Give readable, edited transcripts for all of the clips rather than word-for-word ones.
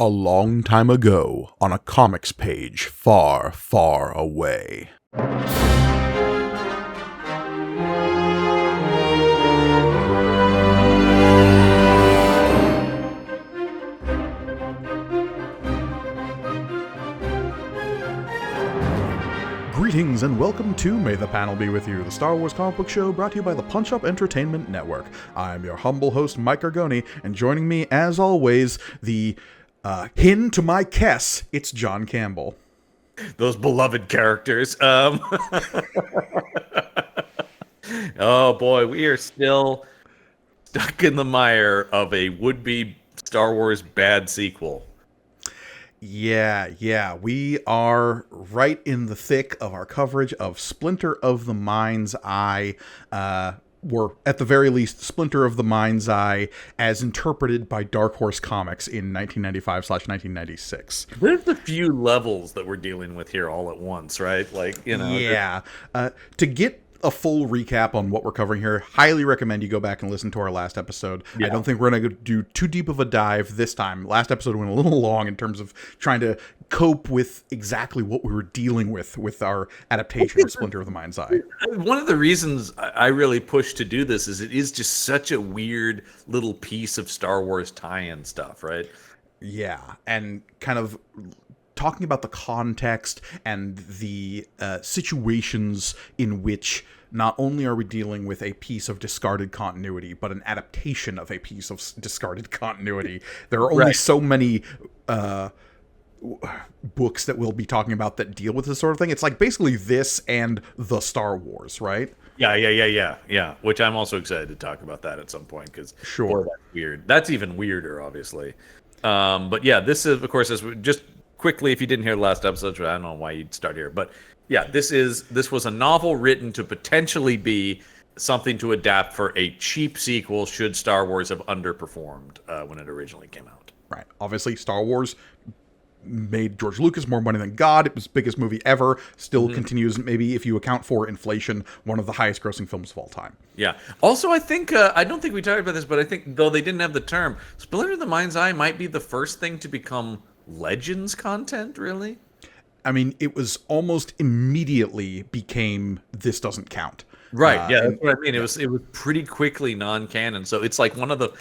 A long time ago, on a comics page far, far away. Greetings and welcome to May the Panel Be With You, the Star Wars comic book show brought to you by the Punch Up Entertainment Network. I'm your humble host, Mike Argoni, and joining me, as always, the hin to my Kess, it's John Campbell. Those beloved characters. Oh boy, we are still stuck in the mire of a would-be Star Wars bad sequel. Yeah, we are right in the thick of our coverage of Splinter of the Mind's Eye, or at the very least, Splinter of the Mind's Eye as interpreted by Dark Horse Comics in 1995/1996. There's a few levels that we're dealing with here all at once, right? Like, you know. Yeah. To get a full recap on what we're covering here, highly recommend you go back and listen to our last episode. Yeah. I don't think we're going to do too deep of a dive this time. Last episode went a little long in terms of trying to cope with exactly what we were dealing with our adaptation of Splinter of the Mind's Eye. One of the reasons I really pushed to do this is it is just such a weird little piece of Star Wars tie-in stuff, right? Yeah, and kind of talking about the context and the situations in which not only are we dealing with a piece of discarded continuity, but an adaptation of a piece of discarded continuity. There are only so many books that we'll be talking about that deal with this sort of thing. It's like basically this and the Star Wars, right? Yeah. Which I'm also excited to talk about that at some point because sure, that's weird. That's even weirder, obviously. But yeah, this is, of course, as we just quickly, if you didn't hear the last episode, I don't know why you'd start here, but yeah, this was a novel written to potentially be something to adapt for a cheap sequel should Star Wars have underperformed when it originally came out. Right. Obviously, Star Wars made George Lucas more money than God. It was the biggest movie ever. Still continues, maybe if you account for inflation, one of the highest grossing films of all time. Yeah. Also, I think, I don't think we talked about this, but I think, though they didn't have the term, Splinter of the Mind's Eye might be the first thing to become Legends content, really? I mean, it was almost immediately became this doesn't count. Right. Yeah, that's what I mean. It was pretty quickly non-canon. So it's like one of the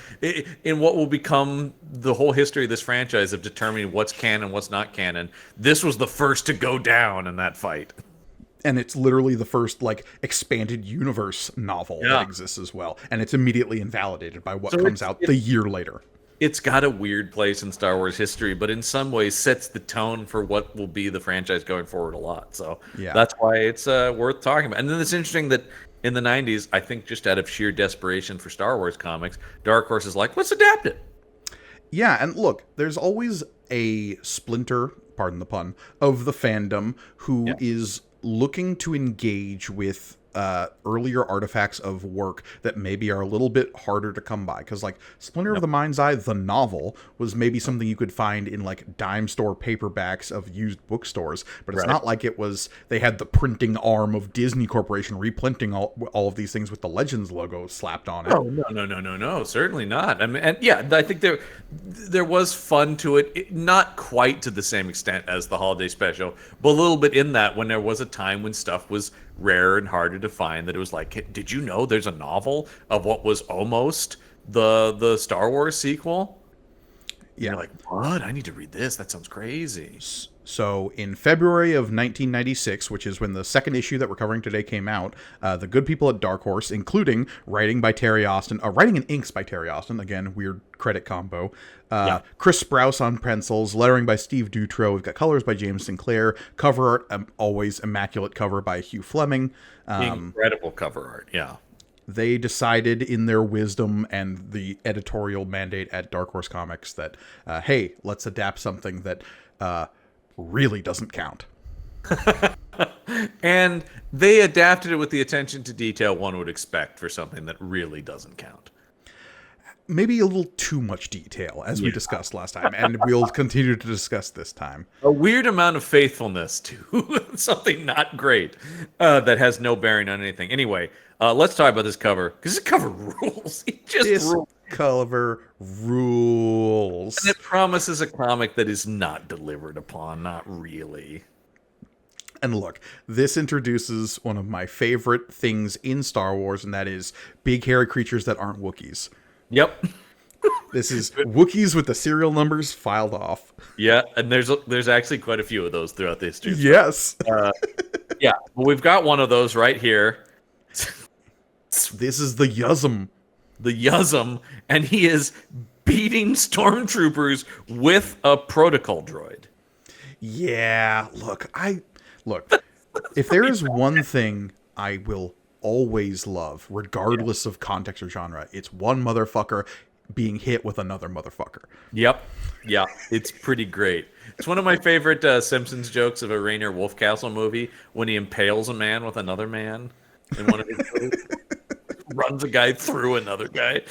in what will become the whole history of this franchise of determining what's canon, what's not canon. This was the first to go down in that fight. And it's literally the first like expanded universe novel that exists as well. And it's immediately invalidated by what comes out the year later. It's got a weird place in Star Wars history, but in some ways sets the tone for what will be the franchise going forward a lot. So that's why it's worth talking about. And then it's interesting that in the 90s, I think just out of sheer desperation for Star Wars comics, Dark Horse is like, let's adapt it. Yeah, and look, there's always a splinter, pardon the pun, of the fandom who is looking to engage with earlier artifacts of work that maybe are a little bit harder to come by, because like Splinter of the Mind's Eye, the novel, was maybe something you could find in like dime store paperbacks of used bookstores, but it's not like it was they had the printing arm of Disney Corporation reprinting all of these things with the Legends logo slapped on it. Oh no, certainly not. I mean, and yeah, I think there was fun to it, not quite to the same extent as the holiday special, but a little bit in that when there was a time when stuff was rarer and harder to find, that it was like, did you know there's a novel of what was almost the Star Wars sequel? Yeah. You're like, what? I need to read this. That sounds crazy. So in February of 1996, which is when the second issue that we're covering today came out, the good people at Dark Horse, including writing by Terry Austin, writing and inks by Terry Austin, again, weird credit combo, Chris Sprouse on pencils, lettering by Steve Dutro, we've got colors by James Sinclair, cover art, always immaculate cover by Hugh Fleming. Incredible cover art, yeah. They decided in their wisdom and the editorial mandate at Dark Horse Comics that, hey, let's adapt something that really doesn't count. And they adapted it with the attention to detail one would expect for something that really doesn't count. Maybe a little too much detail, as we discussed last time, and we'll continue to discuss this time. A weird amount of faithfulness to something not great that has no bearing on anything. Anyway, let's talk about this cover, because this cover rules. It just rules. cover rules. And it promises a comic that is not delivered upon, not really. And look, this introduces one of my favorite things in Star Wars, and that is big hairy creatures that aren't Wookiees. Yep. This is Wookiees with the serial numbers filed off. Yeah, and there's actually quite a few of those throughout the history. Yes. Yeah, well, we've got one of those right here. This is the Yuzum. The Yuzum, and he is beating stormtroopers with a protocol droid. Yeah, look, if there is one thing I will always love, regardless of context or genre, it's one motherfucker being hit with another motherfucker. Yep. Yeah, it's pretty great. It's one of my favorite Simpsons jokes of a Rainier Wolfcastle movie when he impales a man with another man in one of his movies. Runs a guy through another guy.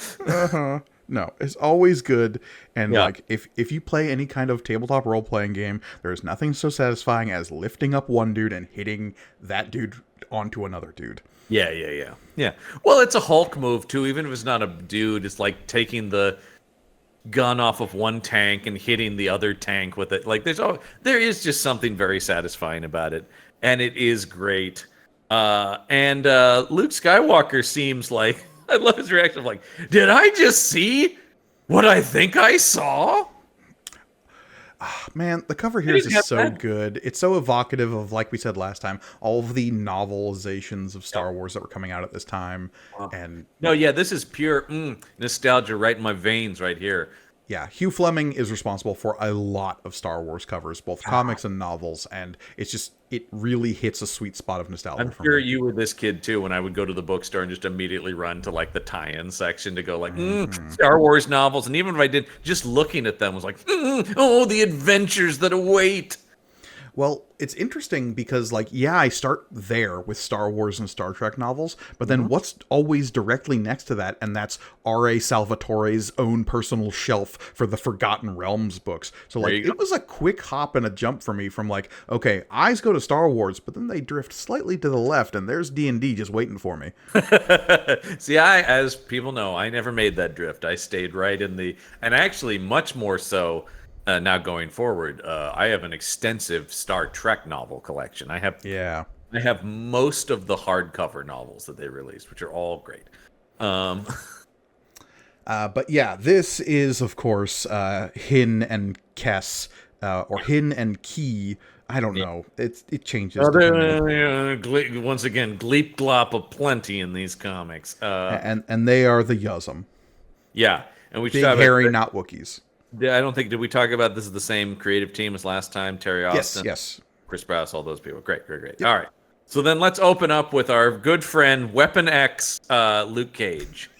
No, it's always good. And like, if you play any kind of tabletop role-playing game, there's nothing so satisfying as lifting up one dude and hitting that dude onto another dude. Yeah. Well, it's a Hulk move too. Even if it's not a dude, it's like taking the gun off of one tank and hitting the other tank with it. Like there is just something very satisfying about it, and it is great. And Luke Skywalker seems like, I love his reaction of like, did I just see what I think I saw? Man, the cover here is just so good. It's so evocative of, like we said last time, all of the novelizations of Star Wars that were coming out at this time. And no, yeah, this is pure nostalgia right in my veins right here. Yeah, Hugh Fleming is responsible for a lot of Star Wars covers, both comics and novels, and it really hits a sweet spot of nostalgia. I'm sure you were this kid too when I would go to the bookstore and just immediately run to like the tie-in section to go like Star Wars novels, and even if I did, just looking at them was like, oh, the adventures that await. Well, it's interesting because, like, yeah, I start there with Star Wars and Star Trek novels, but then what's always directly next to that, and that's R.A. Salvatore's own personal shelf for the Forgotten Realms books. So, like, it was a quick hop and a jump for me from, like, okay, eyes go to Star Wars, but then they drift slightly to the left, and there's D&D just waiting for me. See, as people know, I never made that drift. I stayed right in the, and actually much more so, now going forward, I have an extensive Star Trek novel collection. I have most of the hardcover novels that they released, which are all great. But yeah, this is of course Hin and Kess, or Hin and Key. I don't know. It changes. Once again, gleep glop aplenty in these comics. And they are the Yuzum. Yeah, and we big hairy, not Wookiees. Yeah, I don't think, did we talk about this is the same creative team as last time? Terry Austin, yes, Chris Brass, all those people. Great. Yep. All right, so then let's open up with our good friend Weapon X, Luke Cage.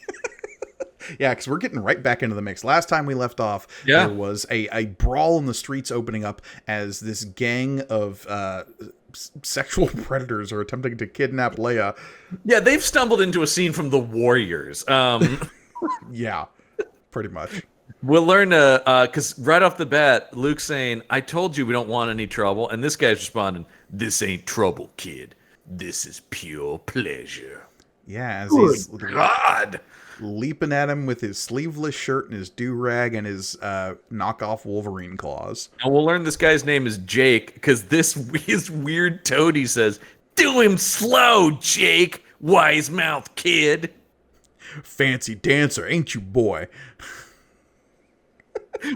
Yeah, because we're getting right back into the mix. Last time we left off, there was a brawl in the streets opening up as this gang of sexual predators are attempting to kidnap Leia. Yeah, they've stumbled into a scene from The Warriors. Yeah, pretty much. We'll learn because right off the bat, Luke's saying, I told you we don't want any trouble. And this guy's responding, this ain't trouble, kid. This is pure pleasure. Yeah, as Good he's God. leaping at him with his sleeveless shirt and his do-rag and his knockoff Wolverine claws. And we'll learn this guy's name is Jake because his weird toady says, do him slow, Jake, wise mouth kid. Fancy dancer, ain't you, boy?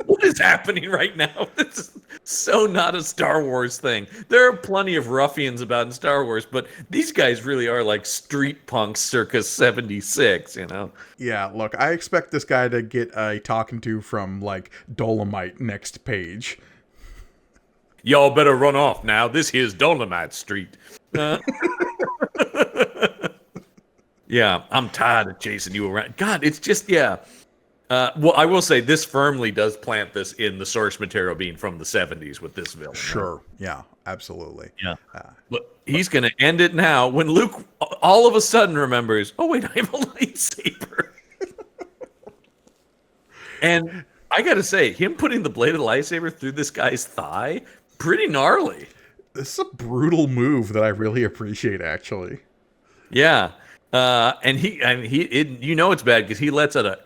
What is happening right now? This is so not a Star Wars thing. There are plenty of ruffians about in Star Wars, but these guys really are like street punks circa 76, you know? Yeah, look, I expect this guy to get a talking to from, like, Dolomite next page. Y'all better run off now. This here's Dolomite Street. Yeah, I'm tired of chasing you around. God, it's just, yeah. Well, I will say this firmly does plant this in the source material being from the 70s with this villain. Sure. Right? Yeah, absolutely. Yeah. But he's going to end it now when Luke all of a sudden remembers, oh, wait, I have a lightsaber. And I got to say, him putting the blade of the lightsaber through this guy's thigh, pretty gnarly. This is a brutal move that I really appreciate, actually. Yeah. And he you know it's bad because he lets out a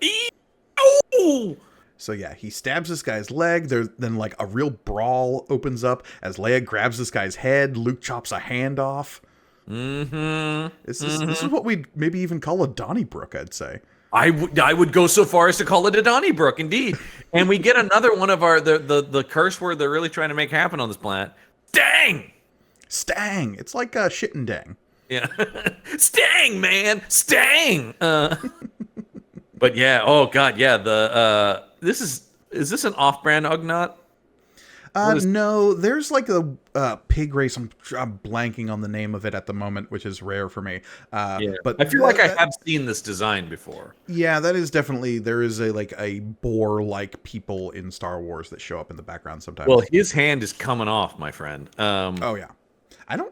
Ooh. So yeah, he stabs this guy's leg. Then like a real brawl opens up as Leia grabs this guy's head. Luke chops a hand off. Mm-hmm. This is what we'd maybe even call a Donnybrook, I'd say. I would go so far as to call it a Donnybrook, indeed. And we get another one of our the curse word they're really trying to make happen on this planet. Dang! Stang! It's like shit and dang. Yeah. Stang, man! Stang! But yeah, oh god, yeah, is this an off-brand Ugnaught? No, there's like a pig race. I'm blanking on the name of it at the moment, which is rare for me. Yeah. But I feel like I have seen this design before. Yeah, that is definitely, there is a boar-like people in Star Wars that show up in the background sometimes. Well, his hand is coming off, my friend. Oh yeah.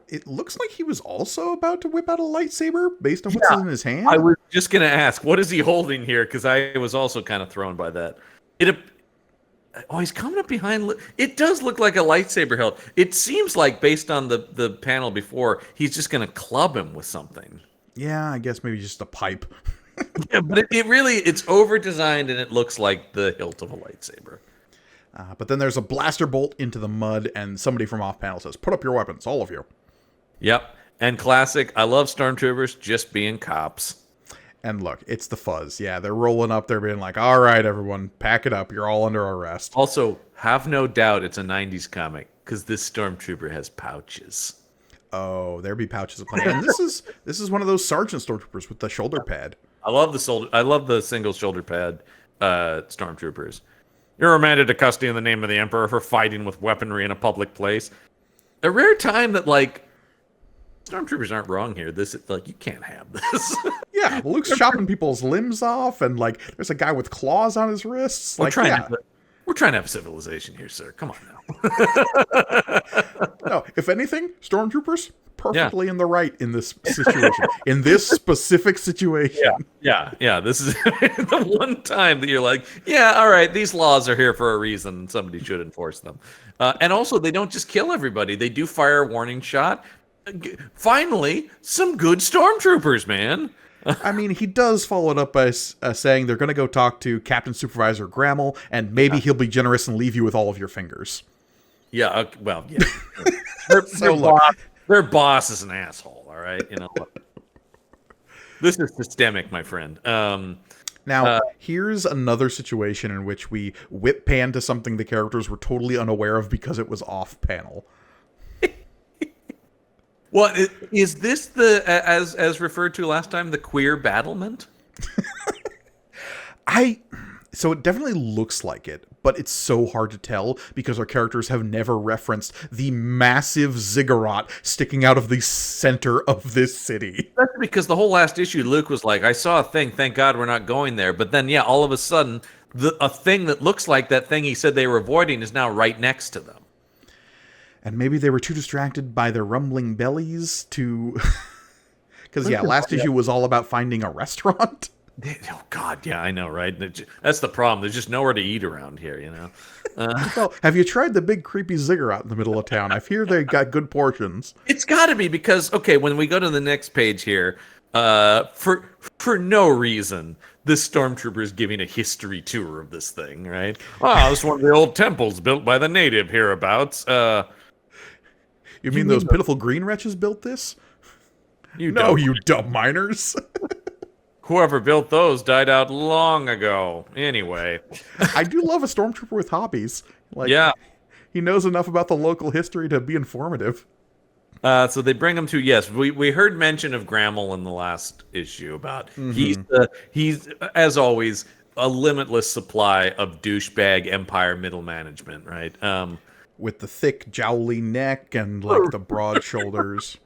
It looks like he was also about to whip out a lightsaber based on what's in his hand. I was just going to ask, what is he holding here? Because I was also kind of thrown by that. Oh, he's coming up behind. It does look like a lightsaber hilt. It seems like, based on the panel before, he's just going to club him with something. Yeah, I guess maybe just a pipe. Yeah, but it's over-designed, and it looks like the hilt of a lightsaber. But then there's a blaster bolt into the mud, and somebody from off-panel says, "Put up your weapons, all of you." Yep. And classic, I love Stormtroopers just being cops. And look, it's the fuzz. Yeah, they're rolling up. They're being like, all right, everyone, pack it up. You're all under arrest. Also, have no doubt it's a 90s comic, because this Stormtrooper has pouches. Oh, there be pouches of plenty. And this is one of those Sergeant Stormtroopers with the shoulder pad. I love the single shoulder pad Stormtroopers. You're remanded to custody in the name of the Emperor for fighting with weaponry in a public place. A rare time that, like, Stormtroopers aren't wrong here. You can't have this. Yeah, Luke's chopping people's limbs off, and like, there's a guy with claws on his wrists. We're trying to have civilization here, sir. Come on now. No, if anything, Stormtroopers perfectly in the right in this situation, in this specific situation. Yeah. This is the one time that you're like, yeah, all right, these laws are here for a reason, and somebody should enforce them. And also, they don't just kill everybody; they do fire a warning shot. Finally, some good Stormtroopers, man. I mean, he does follow it up by saying they're going to go talk to Captain Supervisor Grammel, and maybe he'll be generous and leave you with all of your fingers. Yeah, well, yeah. Their boss is an asshole, all right? You know, this is systemic, my friend. Now, here's another situation in which we whip pan to something the characters were totally unaware of because it was off panel. Well, is this as referred to last time, the queer battlement? So it definitely looks like it, but it's so hard to tell because our characters have never referenced the massive ziggurat sticking out of the center of this city. That's because the whole last issue, Luke was like, I saw a thing, thank God we're not going there. But then, yeah, all of a sudden, a thing that looks like that thing he said they were avoiding is now right next to them. And maybe they were too distracted by their rumbling bellies to... Because, yeah, last issue was all about finding a restaurant. Oh, God, yeah, I know, right? That's the problem. There's just nowhere to eat around here, you know? Well, have you tried the big creepy ziggurat in the middle of town? I hear they got good portions. It's got to be because, okay, when we go to the next page here, for no reason, this stormtrooper is giving a history tour of this thing, right? Oh, this is one of the old temples built by the native hereabouts. You mean those pitiful green wretches built this? You dumb miners. Whoever built those died out long ago. Anyway. I do love a stormtrooper with hobbies. Like, yeah. He knows enough about the local history to be informative. So they bring him to, yes, we heard mention of Grammel in the last issue about he's, as always, a limitless supply of douchebag Empire middle management, right? With the thick, jowly neck and like the broad shoulders,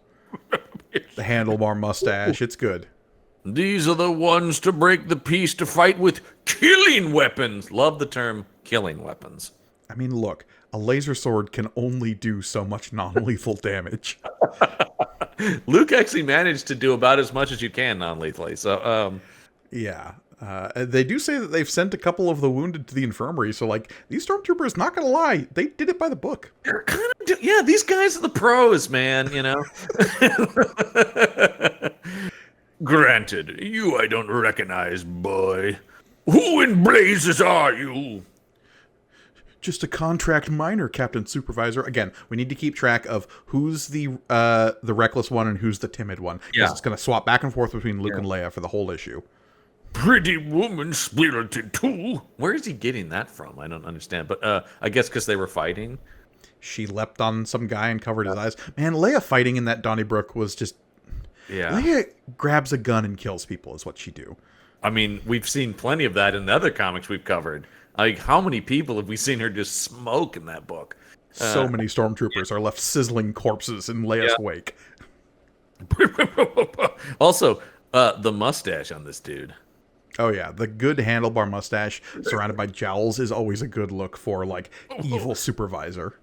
the handlebar mustache. It's good. These are the ones to break the peace to fight with killing weapons. Love the term killing weapons. I mean, look, a laser sword can only do so much non-lethal damage. Luke actually managed to do about as much as you can non-lethally. So, yeah. They do say that they've sent a couple of the wounded to the infirmary. So, like, these stormtroopers, not going to lie, they did it by the book. They're kind of, yeah, these guys are the pros, man, you know. Granted, you I don't recognize, boy. Who in blazes are you? Just a contract miner, Captain Supervisor. Again, we need to keep track of who's the reckless one and who's the timid one, because it's going to swap back and forth between Luke and Leia for the whole issue. Pretty woman spirited too. Where is he getting that from? I don't understand. But I guess because they were fighting. She leapt on some guy and covered his eyes. Man, Leia fighting in that Donnybrook was just... Yeah. Leia grabs a gun and kills people is what she do. I mean, we've seen plenty of that in the other comics we've covered. Like, how many people have we seen her just smoke in that book? So many stormtroopers are left sizzling corpses in Leia's wake. Also, the mustache on this dude. Oh yeah, the good handlebar mustache surrounded by jowls is always a good look for, like, evil supervisor.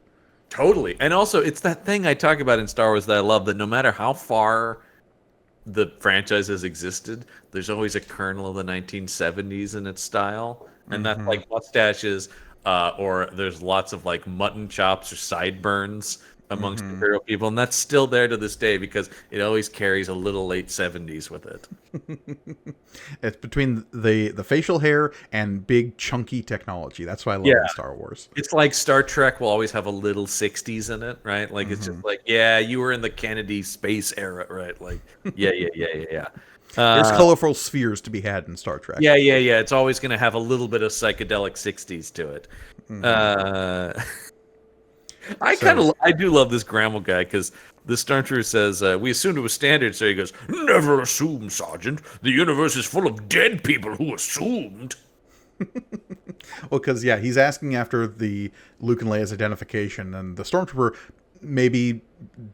Totally. And also, it's that thing I talk about in Star Wars that I love, that no matter how far the franchise has existed, there's always a kernel of the 1970s in its style. And that's like mustaches, or there's lots of like mutton chops or sideburns amongst Imperial people. And that's still there to this day because it always carries a little late 70s with it. It's between the facial hair and big chunky technology. That's why I love in Star Wars. It's like Star Trek will always have a little 60s in it, right? Like it's just like, yeah, you were in the Kennedy space era, right? Like, yeah. There's colorful spheres to be had in Star Trek. Yeah. It's always going to have a little bit of psychedelic 60s to it. I do love this Grammel guy because the Stormtrooper says, we assumed it was standard. So he goes, never assume, Sergeant. The universe is full of dead people who assumed. Well, because, he's asking after the Luke and Leia's identification, and the Stormtrooper maybe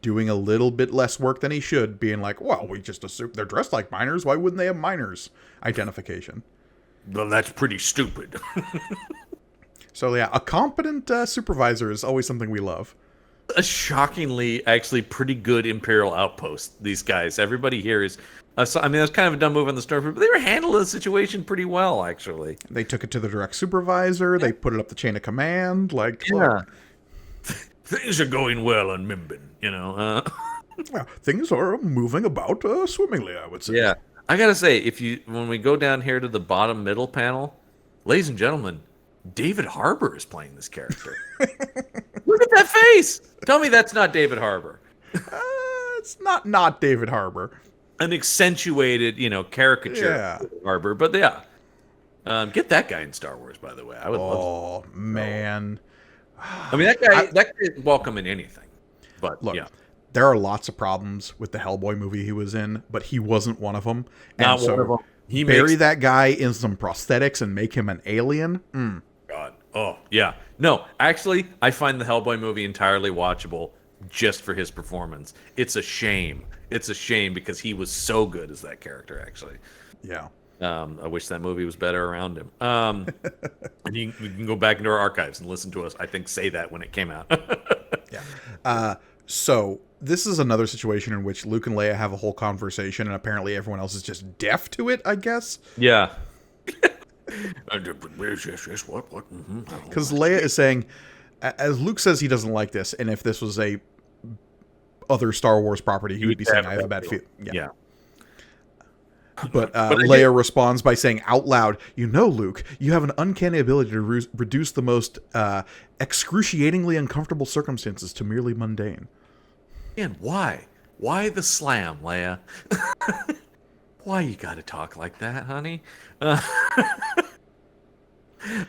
doing a little bit less work than he should, being like, well, we just assume they're dressed like miners. Why wouldn't they have miners' identification? Well, that's pretty stupid. So, a competent supervisor is always something we love. A shockingly, actually pretty good Imperial outpost, these guys. Everybody here is... I mean, that's kind of a dumb move on the Stormtrooper, but they were handling the situation pretty well, actually. They took it to the direct supervisor. They put it up the chain of command. Like, look. Things are going well on Mimbin, you know. Things are moving about swimmingly, I would say. Yeah. I gotta say, when we go down here to the bottom middle panel, ladies and gentlemen, David Harbour is playing this character. Look at that face! Tell me that's not David Harbour. It's not David Harbour. An accentuated, caricature of Harbour, but get that guy in Star Wars, by the way. I would love to. Oh, man. I mean, that guy is welcome in anything. But, look, there are lots of problems with the Hellboy movie he was in, but he wasn't one of them. Not one of them. Bury that guy in some prosthetics and make him an alien? God. Oh, yeah. No, actually, I find the Hellboy movie entirely watchable just for his performance. It's a shame. It's a shame because he was so good as that character, actually. Yeah. I wish that movie was better around him. And you can go back into our archives and listen to us, I think, say that when it came out. So this is another situation in which Luke and Leia have a whole conversation, and apparently everyone else is just deaf to it, I guess. Yeah. Because Leia is saying, as Luke says he doesn't like this, and if this was a other Star Wars property, he would be saying, I have a bad feeling. Yeah. But Leia responds by saying out loud, Luke, you have an uncanny ability to reduce the most excruciatingly uncomfortable circumstances to merely mundane. And why? Why the slam, Leia? Why you gotta talk like that, honey?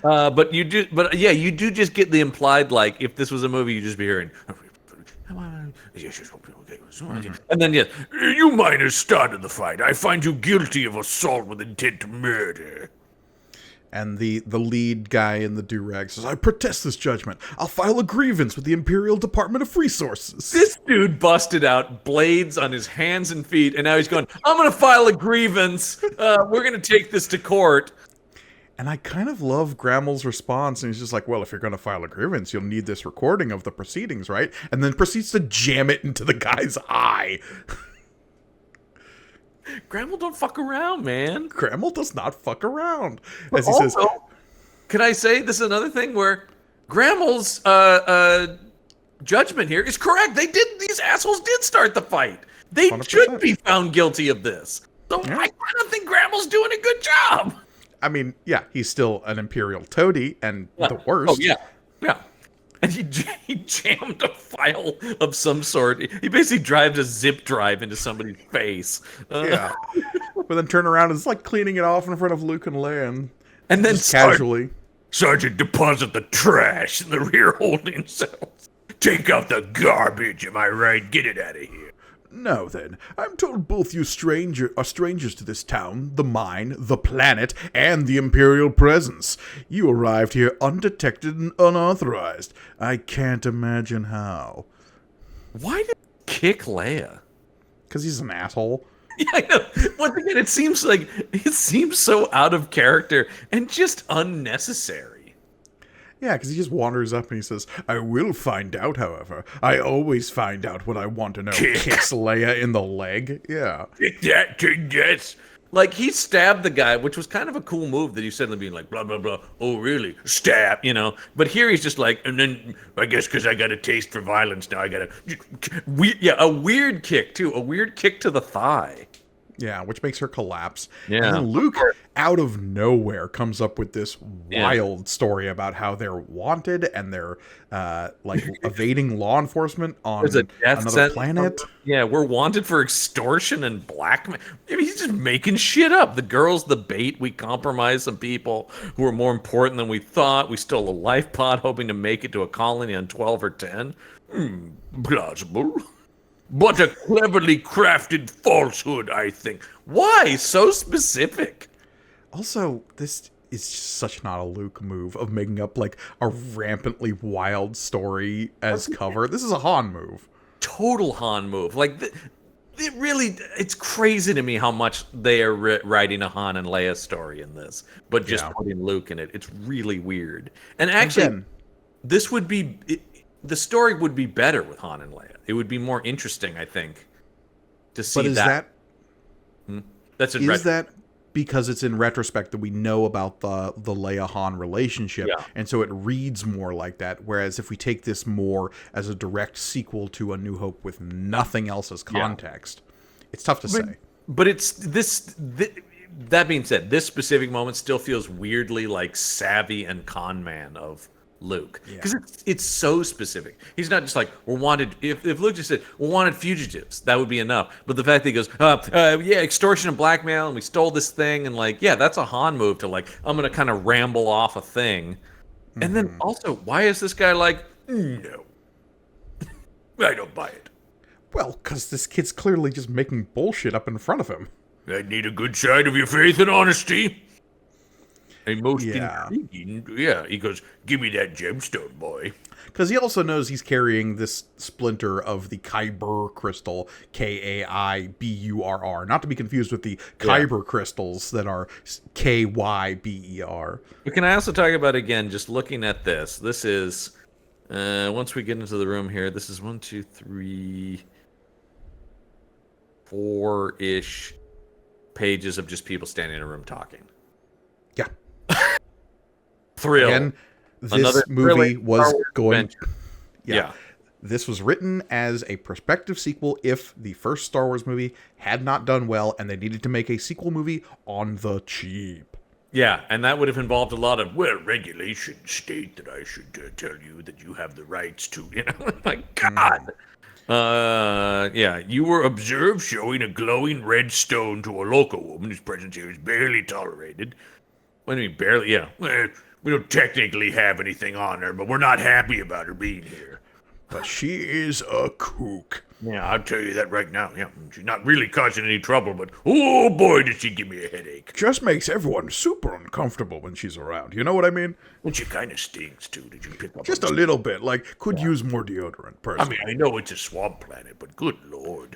But you do just get the implied, like, if this was a movie, you'd just be hearing... And then, you miners started the fight. I find you guilty of assault with intent to murder. And the lead guy in the do-rag says, I protest this judgment. I'll file a grievance with the Imperial Department of Resources. This dude busted out blades on his hands and feet, and now he's going, I'm going to file a grievance. We're going to take this to court. And I kind of love Grammel's response, and he's just like, well, if you're going to file a grievance, you'll need this recording of the proceedings, right? And then proceeds to jam it into the guy's eye. Grammel don't fuck around, man. Grammel does not fuck around. As he says, can I say this is another thing where Grammel's judgment here is correct. These assholes did start the fight. They 100%. Should be found guilty of this. So I don't think Grammel's doing a good job. I mean, yeah, he's still an Imperial toady and Yeah. the worst. Oh yeah, yeah. And he jammed a file of some sort. He basically drives a zip drive into somebody's face. Yeah. But then turn around and it's like cleaning it off in front of Luke and Leia and And then just casually. Sergeant, deposit the trash in the rear holding cells. Take out the garbage, am I right? Get it out of here. Now then, I'm told both you are strangers to this town, the mine, the planet, and the Imperial presence. You arrived here undetected and unauthorized. I can't imagine how. Why did he kick Leia? Because he's an asshole. Yeah, I know. Once again, it seems so out of character and just unnecessary. Yeah, because he just wanders up and he says, I will find out, however. I always find out what I want to know. Kicks Leia in the leg. Yeah. Yes. Like, he stabbed the guy, which was kind of a cool move that he said, being like, blah, blah, blah. Oh, really? Stab, you know? But here he's just like, and then, I guess because I got a taste for violence now, I got a weird kick, too. A weird kick to the thigh. Yeah, which makes her collapse. Yeah. And then Luke, out of nowhere, comes up with this wild story about how they're wanted and they're like evading law enforcement on another planet. Yeah, we're wanted for extortion and blackmail. I mean, he's just making shit up. The girl's the bait. We compromised some people who are more important than we thought. We stole a life pod hoping to make it to a colony on 12 or 10. Plausible. But a cleverly crafted falsehood, I think. Why so specific? Also, this is just such not a Luke move of making up like a rampantly wild story as cover. This is a Han move. Total Han move. Like, it's crazy to me how much they are writing a Han and Leia story in this, but just putting Luke in it. It's really weird. And actually, this would be... the story would be better with Han and Leia. It would be more interesting, I think, to see that. That's that because it's in retrospect that we know about the Leia Han relationship, and so it reads more like that. Whereas if we take this more as a direct sequel to A New Hope with nothing else as context, it's tough to say. But it's this. That being said, this specific moment still feels weirdly like savvy and con man of Luke, because it's so specific. He's not just like, we're wanted. If Luke just said, we're wanted fugitives, that would be enough. But the fact that he goes, extortion and blackmail, and we stole this thing, and like, that's a Han move to like, I'm gonna kind of ramble off a thing. And then also, why is this guy like, no, I don't buy it. Well, because this kid's clearly just making bullshit up in front of him. I need a good side of your faith and honesty. And most intriguing, he goes, give me that gemstone, boy. Because he also knows he's carrying this splinter of the Kyber crystal, Kaiburr, not to be confused with the Kyber crystals that are Kyber. But can I also talk about, again, just looking at this, this is, once we get into the room here, this is 1, 2, 3, 4-ish pages of just people standing in a room talking. Yeah. Thrill. Again, this movie was going... Yeah. This was written as a prospective sequel if the first Star Wars movie had not done well and they needed to make a sequel movie on the cheap. Yeah, and that would have involved a lot of, regulations state that I should tell you that you have the rights to, my God. You were observed showing a glowing red stone to a local woman whose presence here is barely tolerated. What do you mean, barely? Yeah. We don't technically have anything on her, but we're not happy about her being here. But she is a kook. Yeah, I'll tell you that right now. Yeah, she's not really causing any trouble, but oh boy, did she give me a headache. Just makes everyone super uncomfortable when she's around. You know what I mean? And she kind of stinks, too. Did you pick up just a little bit. Like, could use more deodorant, personally. I mean, I know it's a swamp planet, but good lord.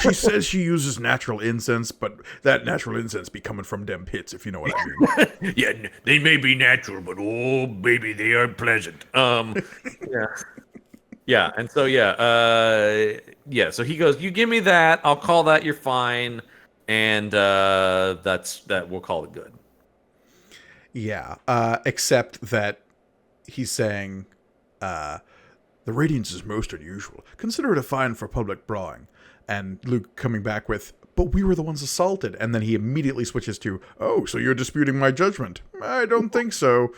She says she uses natural incense, but that natural incense be coming from them pits, if you know what I mean. Yeah, they may be natural, but oh, baby, they are pleasant. Yeah, and so, so he goes, you give me that, I'll call that, you're fine, and we'll call it good. Yeah, except that he's saying, the radiance is most unusual. Consider it a fine for public brawling. And Luke coming back with, but we were the ones assaulted. And then he immediately switches to, oh, so you're disputing my judgment. I don't think so.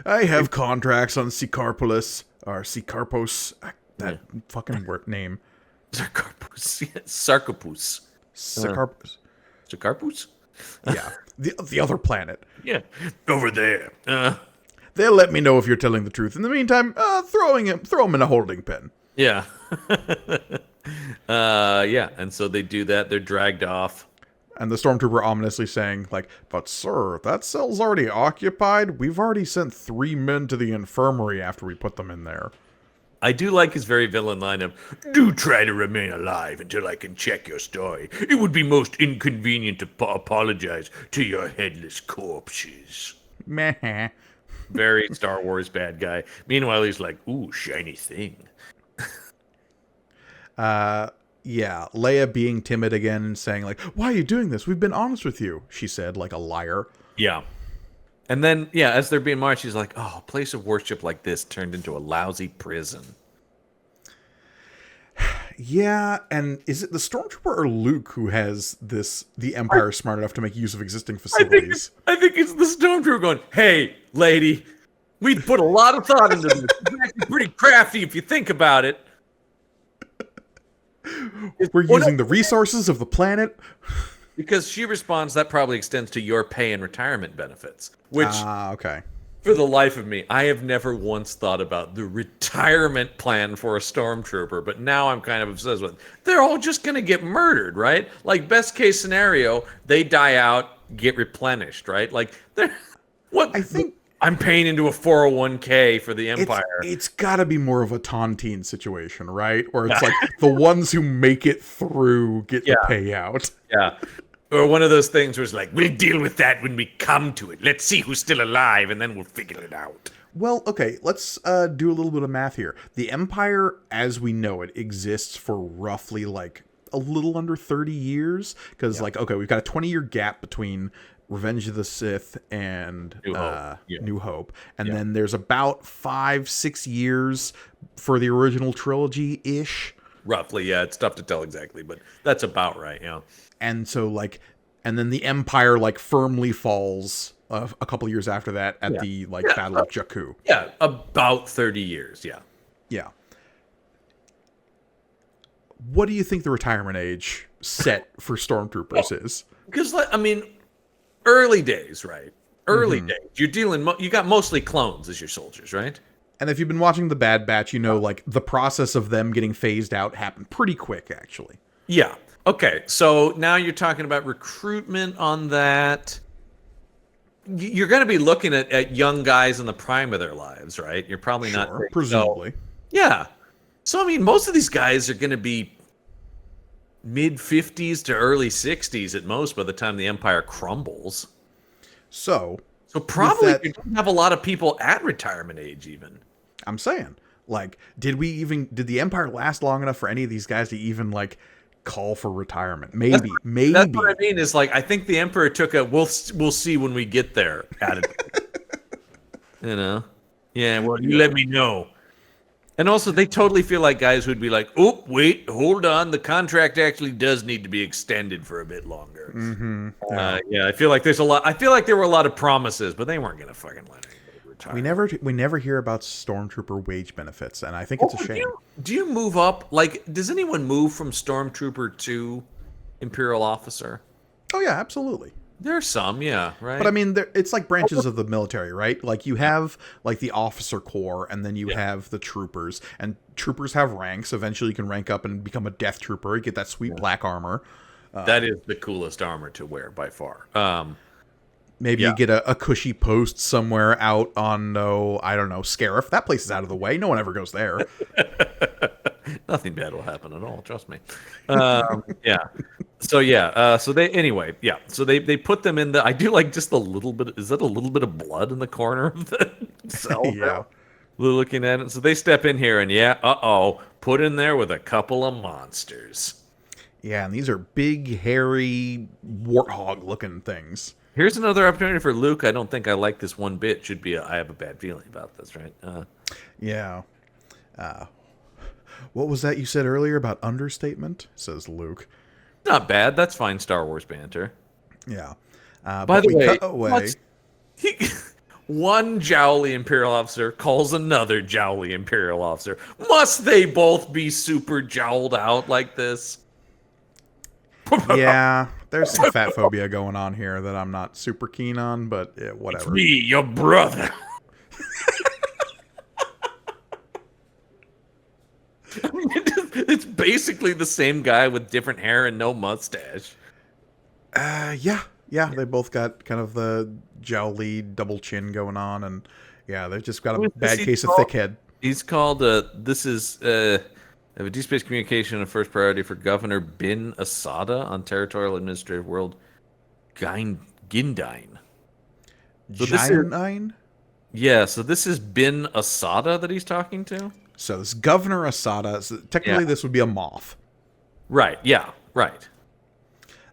I have contracts on Sicarpolis, or Sicarpos, that fucking word name. Sarcarpus. Sarcopus. Sicarpos. Sarcarpus? Yeah, the other planet. Yeah, over there. They'll let me know if you're telling the truth. In the meantime, throw him in a holding pen. Yeah. Yeah, and so they do that. They're dragged off. And the stormtrooper ominously saying, like, but sir, that cell's already occupied. We've already sent 3 men to the infirmary after we put them in there. I do like his very villain line of, do try to remain alive until I can check your story. It would be most inconvenient to apologize to your headless corpses. Meh. Very Star Wars bad guy. Meanwhile, he's like, ooh, shiny thing. Yeah, Leia being timid again and saying, like, why are you doing this? We've been honest with you, she said, like a liar. Yeah. And then, yeah, as they're being marched, she's like, oh, a place of worship like this turned into a lousy prison. Yeah, and is it the Stormtrooper or Luke who has the Empire smart enough to make use of existing facilities? I think it's the Stormtrooper going, hey, lady, we put a lot of thought into this. It's actually pretty crafty if you think about it. We're using the resources of the planet. Because she responds, that probably extends to your pay and retirement benefits. Which, okay. for the life of me, I have never once thought about the retirement plan for a stormtrooper. But now I'm kind of obsessed with it. They're all just going to get murdered, right? Like, best case scenario, they die out, get replenished, right? Like, what? I think I'm paying into a 401k for the Empire. It's got to be more of a Tontine situation, right? Where it's like the ones who make it through get the payout. Yeah. Or one of those things where it's like, we'll deal with that when we come to it. Let's see who's still alive, and then we'll figure it out. Well, okay, let's do a little bit of math here. The Empire, as we know it, exists for roughly, like, a little under 30 years. Because, like, okay, we've got a 20-year gap between Revenge of the Sith and New Hope. And then there's about 5-6 years for the original trilogy-ish. Roughly, yeah. It's tough to tell exactly, but that's about right, yeah. And so, like, and then the Empire, like, firmly falls a couple years after that at the, like, Battle of Jakku. Yeah, about 30 years, yeah. Yeah. What do you think the retirement age set for stormtroopers is? Because, I mean, early days, right? Early days. You're dealing, you got mostly clones as your soldiers, right? And if you've been watching The Bad Batch, you know, like, the process of them getting phased out happened pretty quick, actually. Yeah. Okay, so now you're talking about recruitment on that. You're going to be looking at young guys in the prime of their lives, right? You're probably not... presumably. Yeah. So, I mean, most of these guys are going to be mid-50s to early 60s at most by the time the Empire crumbles. So probably you don't have a lot of people at retirement age even. I'm saying, like, did the Empire last long enough for any of these guys to even, like, call for retirement? Maybe. That's what I mean is, like, I think the Emperor took a we'll see when we get there attitude. You know? Yeah, well, you let me know. And also, they totally feel like guys who'd be like, oh, wait, hold on. The contract actually does need to be extended for a bit longer. Mm-hmm. Yeah, I feel like there's a lot. I feel like there were a lot of promises, but they weren't going to fucking let anybody retire. We never hear about stormtrooper wage benefits, and I think it's a shame. Do you move up? Like, does anyone move from stormtrooper to imperial officer? Oh, yeah, absolutely. There are some, yeah, right? But I mean, it's like branches of the military, right? Like, you have, like, the officer corps, and then you have the troopers. And troopers have ranks. Eventually, you can rank up and become a death trooper. You get that sweet black armor. That is the coolest armor to wear, by far. Maybe you get a cushy post somewhere out on, I don't know, Scarif. That place is out of the way. No one ever goes there. Nothing bad will happen at all, trust me. Yeah. So so they put them in I do like just a little bit. Is that a little bit of blood in the corner of the cell? Yeah. Looking at it. So they step in here and put in there with a couple of monsters. Yeah, and these are big, hairy, warthog-looking things. Here's another opportunity for Luke. I don't think I like this one bit. Should be I have a bad feeling about this, right? Yeah. What was that you said earlier about understatement? Says Luke. Not bad. That's fine Star Wars banter. Yeah. By But the we way, cut away. he, one jowly Imperial officer calls another jowly Imperial officer. Must they both be super jowled out like this? Yeah, there's some fat phobia going on here that I'm not super keen on, but yeah, It's whatever. me, your brother. It's basically the same guy with different hair and no mustache. Yeah, they both got kind of the jowly double chin going on, and yeah, they've just got a Who is this bad he's case of called? thick head. He's called, this is, have a deep space communication a first priority for Governor Bin Asada on territorial administrative world Gindine. So this is, Giant. yeah, so this is Bin Asada that he's talking to? So this Governor Asada, so technically Yeah. this would be a moth. Right, yeah, right.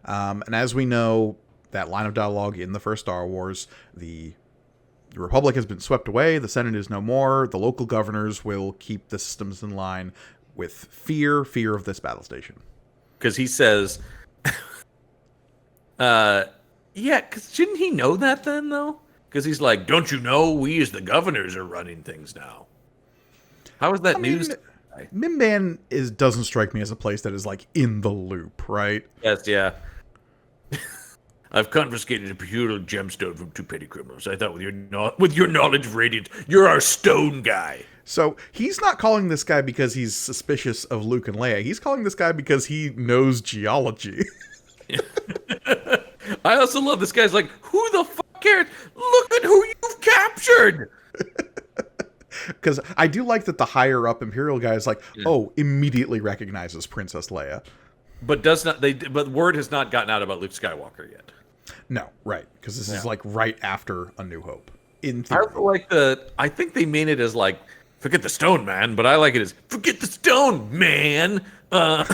And as we know, that line of dialogue in the first Star Wars, the Republic has been swept away, the Senate is no more, the local governors will keep the systems in line with fear of this battle station. Because he says, yeah, because shouldn't he know that then, though? Because he's like, don't you know we as the governors are running things now? How is that news? Mimban doesn't strike me as a place that is like in the loop, right? Yes, yeah. I've confiscated a pure gemstone from 2 petty criminals. I thought with your knowledge of Radiant, you're our stone guy. So he's not calling this guy because he's suspicious of Luke and Leia. He's calling this guy because he knows geology. I also love this guy's like, who the fuck cares? Look at who you've captured. Because I do like that the higher up Imperial guy is like, oh, immediately recognizes Princess Leia. But but word has not gotten out about Luke Skywalker yet. No, right. Because this is like right after A New Hope. In I theory. also like I think they mean it as like, forget the stone, man, but I like it as, forget the stone, man. I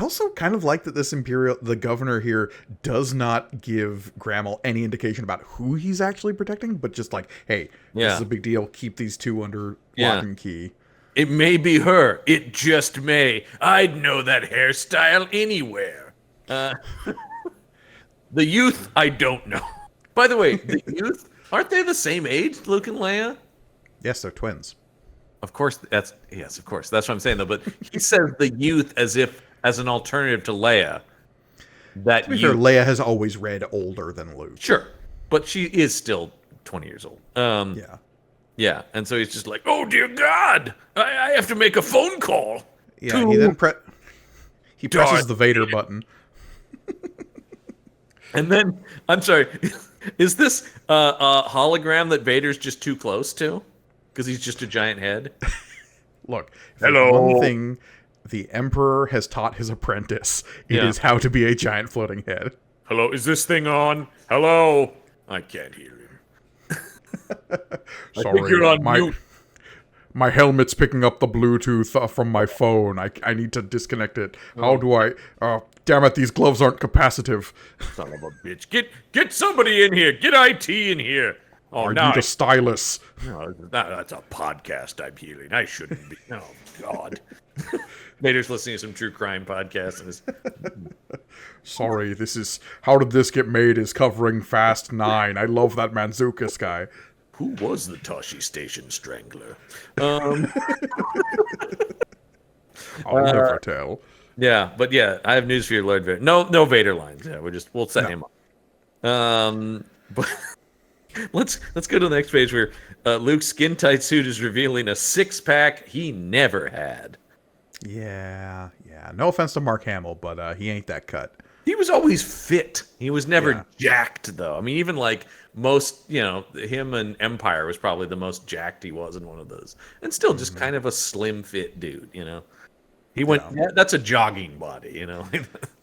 also kind of like that the governor here does not give Grammel any indication about who he's actually protecting, but just like, hey, this is a big deal. Keep these two under lock and key. It may be her. It just may. I'd know that hairstyle anywhere. The youth, I don't know. By the way, the youth, aren't they the same age, Luke and Leia? Yes, they're twins. Of course, of course. That's what I'm saying, though. But he says the youth as an alternative to Leia. That To be fair, Leia has always read older than Luke. Sure, but she is still 20 years old. Yeah. Yeah, and so he's just like, oh, dear God, I have to make a phone call. Yeah, he then presses the Vader button. And then, I'm sorry, is this a hologram that Vader's just too close to? Because he's just a giant head? Look, if there's one thing the Emperor has taught his apprentice, it is how to be a giant floating head. Hello, is this thing on? Hello? I can't hear him. Sorry, I think you're on mute. My helmet's picking up the Bluetooth from my phone. I need to disconnect it. How do I... damn it, these gloves aren't capacitive. Son of a bitch. Get somebody in here. Get IT in here. Oh, I need a stylus. No, that's a podcast I'm hearing. I shouldn't be. Oh, God. Vader's listening to some true crime podcast and is... Sorry, this is... How Did This Get Made is covering Fast 9. I love that Manzukis guy. Who was the Toshi Station Strangler? I'll never tell. Yeah, but yeah, I have news for you, Lord Vader. No Vader lines. Yeah, we'll set him up. But let's go to the next page where Luke's skin tight suit is revealing a 6-pack he never had. Yeah. No offense to Mark Hamill, but he ain't that cut. He was always fit. He was never jacked, though. I mean, even like most, him and Empire was probably the most jacked he was in one of those. And still just kind of a slim fit dude, He went, that's a jogging body,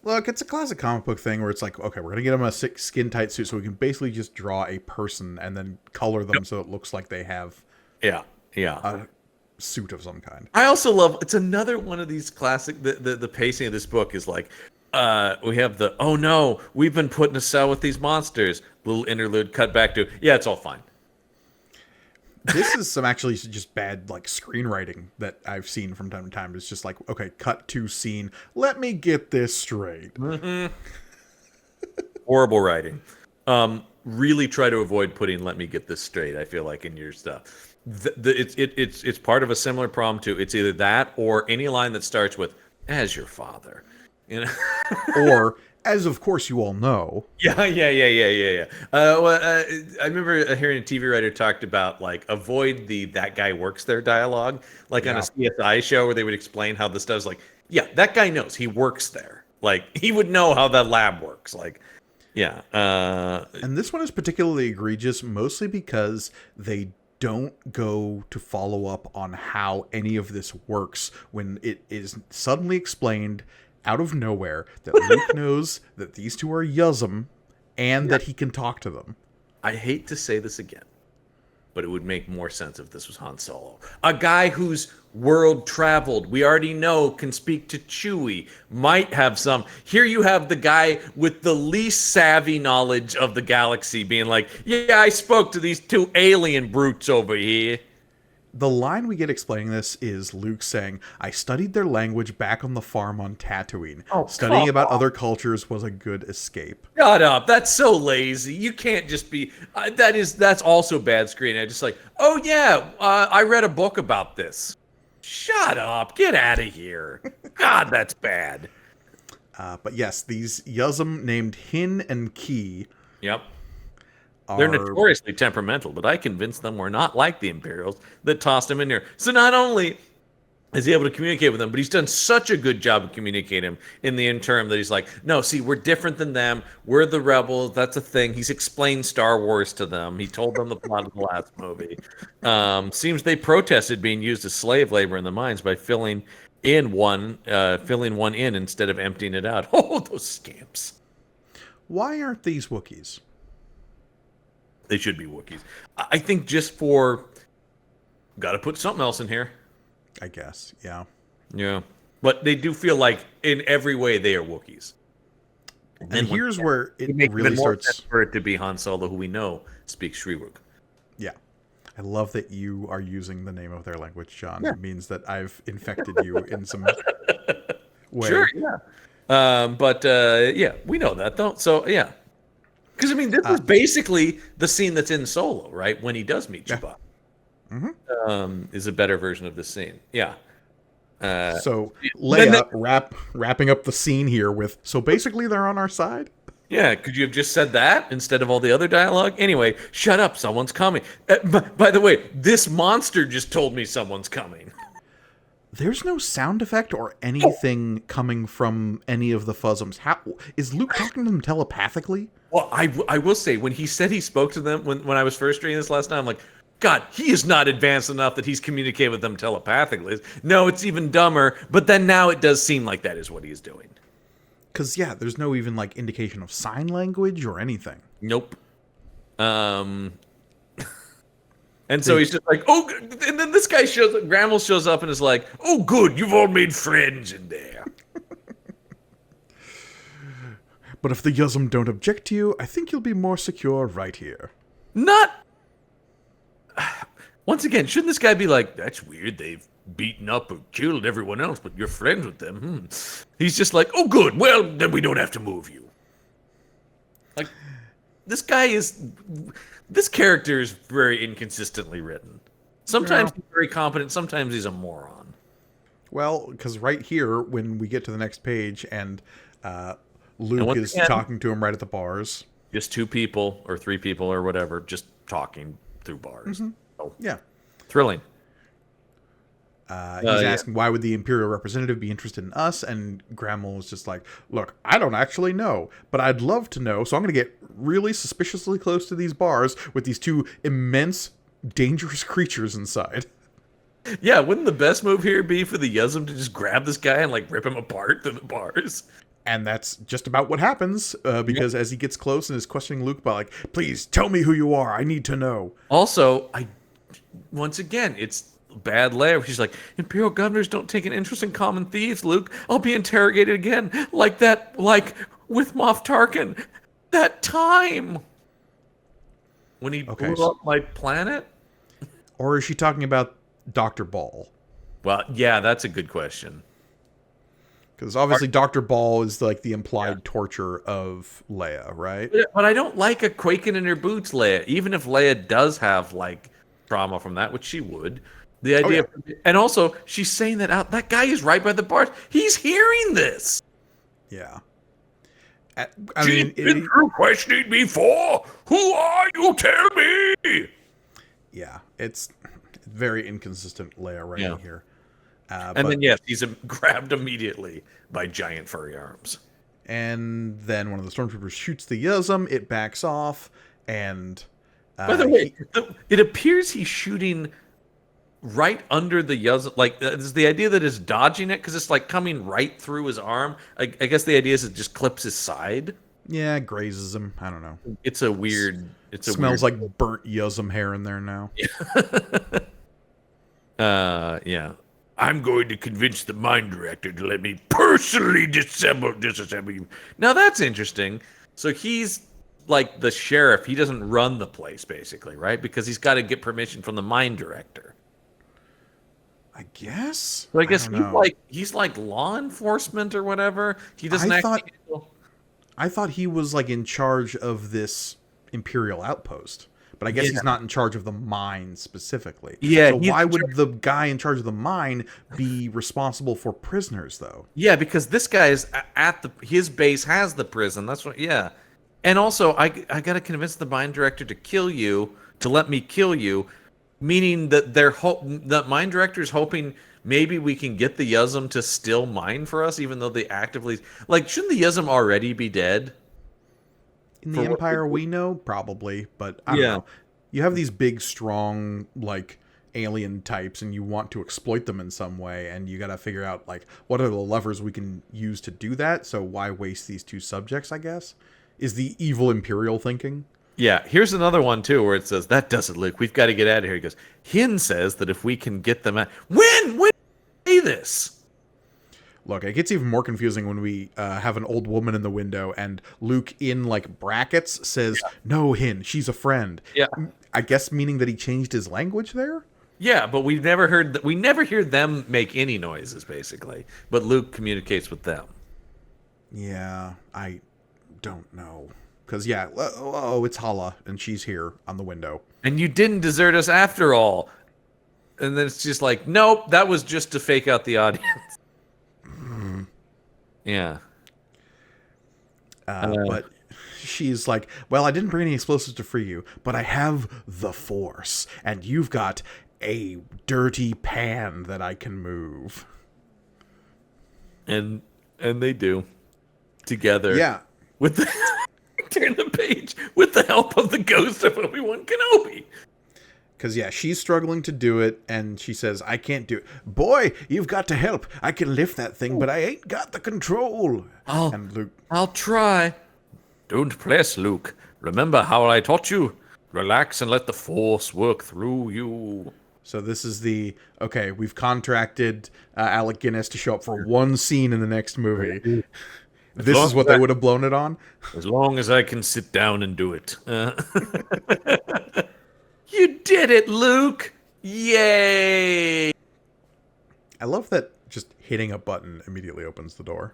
Look, it's a classic comic book thing where it's like, okay, we're going to get him a skin-tight suit so we can basically just draw a person and then color them so it looks like they have a suit of some kind. I also love, it's another one of these classic, the pacing of this book is like, we have oh no, we've been put in a cell with these monsters. Little interlude, cut back to, yeah, it's all fine. This is some actually just bad like screenwriting that I've seen from time to time. It's just like, okay, cut to scene. Let me get this straight. Horrible writing. Really try to avoid putting "let me get this straight." I feel like in your stuff, it's part of a similar problem too. It's either that or any line that starts with "as your father," you know. Or, as of course you all know. Yeah. I remember hearing a TV writer talked about like avoid the "that guy works there" dialogue, like on a CSI show where they would explain how the stuff's like, yeah, that guy knows he works there. Like he would know how that lab works. Like, yeah. And this one is particularly egregious, mostly because they don't go to follow up on how any of this works when it is suddenly explained out of nowhere that Luke knows that these two are Yuzum and that he can talk to them. I hate to say this again, but it would make more sense if this was Han Solo. A guy who's world traveled, we already know can speak to Chewie, might have some. Here you have the guy with the least savvy knowledge of the galaxy being like, yeah, I spoke to these two alien brutes over here. The line we get explaining this is Luke saying, I studied their language back on the farm on Tatooine. Studying about other cultures was a good escape. Shut up. That's so lazy. You can't just be... that's also bad screening. I just like, oh yeah, I read a book about this. Shut up. Get out of here. God, that's bad. But yes, these Yuzum named Hin and Ki... Yep. They're notoriously temperamental, but I convinced them we're not like the Imperials that tossed him in there. So not only is he able to communicate with them, but he's done such a good job of communicating in the interim that he's like, no, see, we're different than them. We're the rebels. That's a thing. He's explained Star Wars to them. He told them the plot of the last movie. Seems they protested being used as slave labor in the mines by filling one in instead of emptying it out. Oh, those scamps. Why aren't these Wookiees? They should be Wookiees. I think just for... Got to put something else in here. I guess, yeah. Yeah. But they do feel like, in every way, they are Wookiees. And here's where it really starts... for it to be Han Solo, who we know speaks Shriwook. Yeah. I love that you are using the name of their language, John. Yeah. It means that I've infected you in some way. Sure, yeah. Yeah, we know that, though. So, yeah. Because, I mean, this is basically the scene that's in Solo, right? When he does meet Chewbacca. Mm-hmm. Is a better version of this scene. Yeah. So, Leia wrapping up the scene here with, so basically they're on our side? Yeah, could you have just said that instead of all the other dialogue? Anyway, shut up, someone's coming. By the way, this monster just told me someone's coming. There's no sound effect or anything coming from any of the Fuzzums. How is Luke talking to them telepathically? Well, I will say, when he said he spoke to them, when I was first reading this last time, I'm like, God, he is not advanced enough that he's communicating with them telepathically. No, it's even dumber, but then now it does seem like that is what he's doing. Because, yeah, there's no even, like, indication of sign language or anything. Nope. And so he's just like, oh, and then this guy Grammel shows up and is like, oh, good, you've all made friends in there. But if the Yuzum don't object to you, I think you'll be more secure right here. Not... Once again, shouldn't this guy be like, that's weird, they've beaten up or killed everyone else, but you're friends with them? He's just like, oh, good, well, then we don't have to move you. Like, this character is very inconsistently written. Sometimes he's very competent, sometimes he's a moron. Well, because right here, when we get to the next page, and Luke is talking to him right at the bars. Just two people, or three people, or whatever, just talking through bars. Mm-hmm. Oh. Yeah. Thrilling. He's asking, why would the Imperial representative be interested in us? And Grammel is just like, look, I don't actually know, but I'd love to know, so I'm going to get really suspiciously close to these bars with these two immense, dangerous creatures inside. Yeah, wouldn't the best move here be for the Yuzum to just grab this guy and, like, rip him apart through the bars? And that's just about what happens, because as he gets close and is questioning Luke about, like, please, tell me who you are, I need to know. Also, once again, it's bad Leia. She's like, Imperial governors don't take an interest in common thieves, Luke. I'll be interrogated again, like with Moff Tarkin. That time when he blew up my planet. Or is she talking about Dr. Ball? Well, yeah, that's a good question. Because obviously Dr. Ball is like the Yeah. implied torture of Leia, right? But I don't like a quaking in her boots, Leia. Even if Leia does have like trauma from that, which she would. The Oh idea, yeah, of, and also she's saying that out. That guy is right by the bars. He's hearing this. yeah. I mean, Been through questioning before. Who are you? Tell me. yeah, it's very inconsistent Leia writing here. And But then yes, he's grabbed immediately by giant furry arms. and then one of the stormtroopers shoots the Yuzum. It backs off, and By the way, it appears he's shooting right under the Yuzum. Like, is the idea that it's dodging it because it's like coming right through his arm? I guess the idea is it just clips his side. yeah, grazes him. I don't know. It's a weird. It's a Smells weird, like burnt Yuzum hair in there now. yeah. I'm going to convince the mind director to let me personally disassemble you. Now that's interesting. So he's like the sheriff. He doesn't run the place, basically, right? Because he's got to get permission from the mind director. I guess. So I guess don't know. he's like law enforcement or whatever. He doesn't I thought he was like in charge of this Imperial outpost, but I guess he's not in charge of the mine specifically. Yeah, So why would the guy in charge of the mine be responsible for prisoners, though? Yeah, because this guy is at his base has the prison. That's what. Yeah, and also I got to convince the mine director to kill you, to let me kill you, meaning that the mine director is hoping maybe we can get the Yuzum to still mine for us, even though they actively shouldn't the Yuzum already be dead? In the Empire, we know probably, but I don't know. You have these big, strong, like alien types, and you want to exploit them in some way, and you got to figure out like what are the levers we can use to do that. So why waste these two subjects? I guess is the evil Imperial thinking. Yeah, here's another one too, where it says that doesn't look. We've got to get out of here. He goes. Hin says that if we can get them out, when say this. Look, it gets even more confusing when we have an old woman in the window and Luke in like brackets says, "No, Hin, she's a friend." Yeah, I guess meaning that he changed his language there. yeah, but we never hear them make any noises, basically. But Luke communicates with them. Yeah, I don't know. Because, yeah, oh, it's Hala, and she's here on the window. And you didn't desert us after all. And then it's just like, nope, that was just to fake out the audience. Yeah. But she's like, well, I didn't bring any explosives to free you, but I have the Force, and you've got a dirty pan that I can move. And they do. Together. Yeah. With the turn the page with the help of the ghost of Obi-Wan Kenobi. Because, yeah, she's struggling to do it, and she says, I can't do it. Boy, you've got to help. I can lift that thing, but I ain't got the control. And Luke, I'll try. Don't press, Luke. Remember how I taught you? Relax and let the Force work through you. so this is okay, we've contracted Alec Guinness to show up for one scene in the next movie. This is what they would have blown it on? As long as I can sit down and do it. You did it, Luke! Yay! I love that just hitting a button immediately opens the door.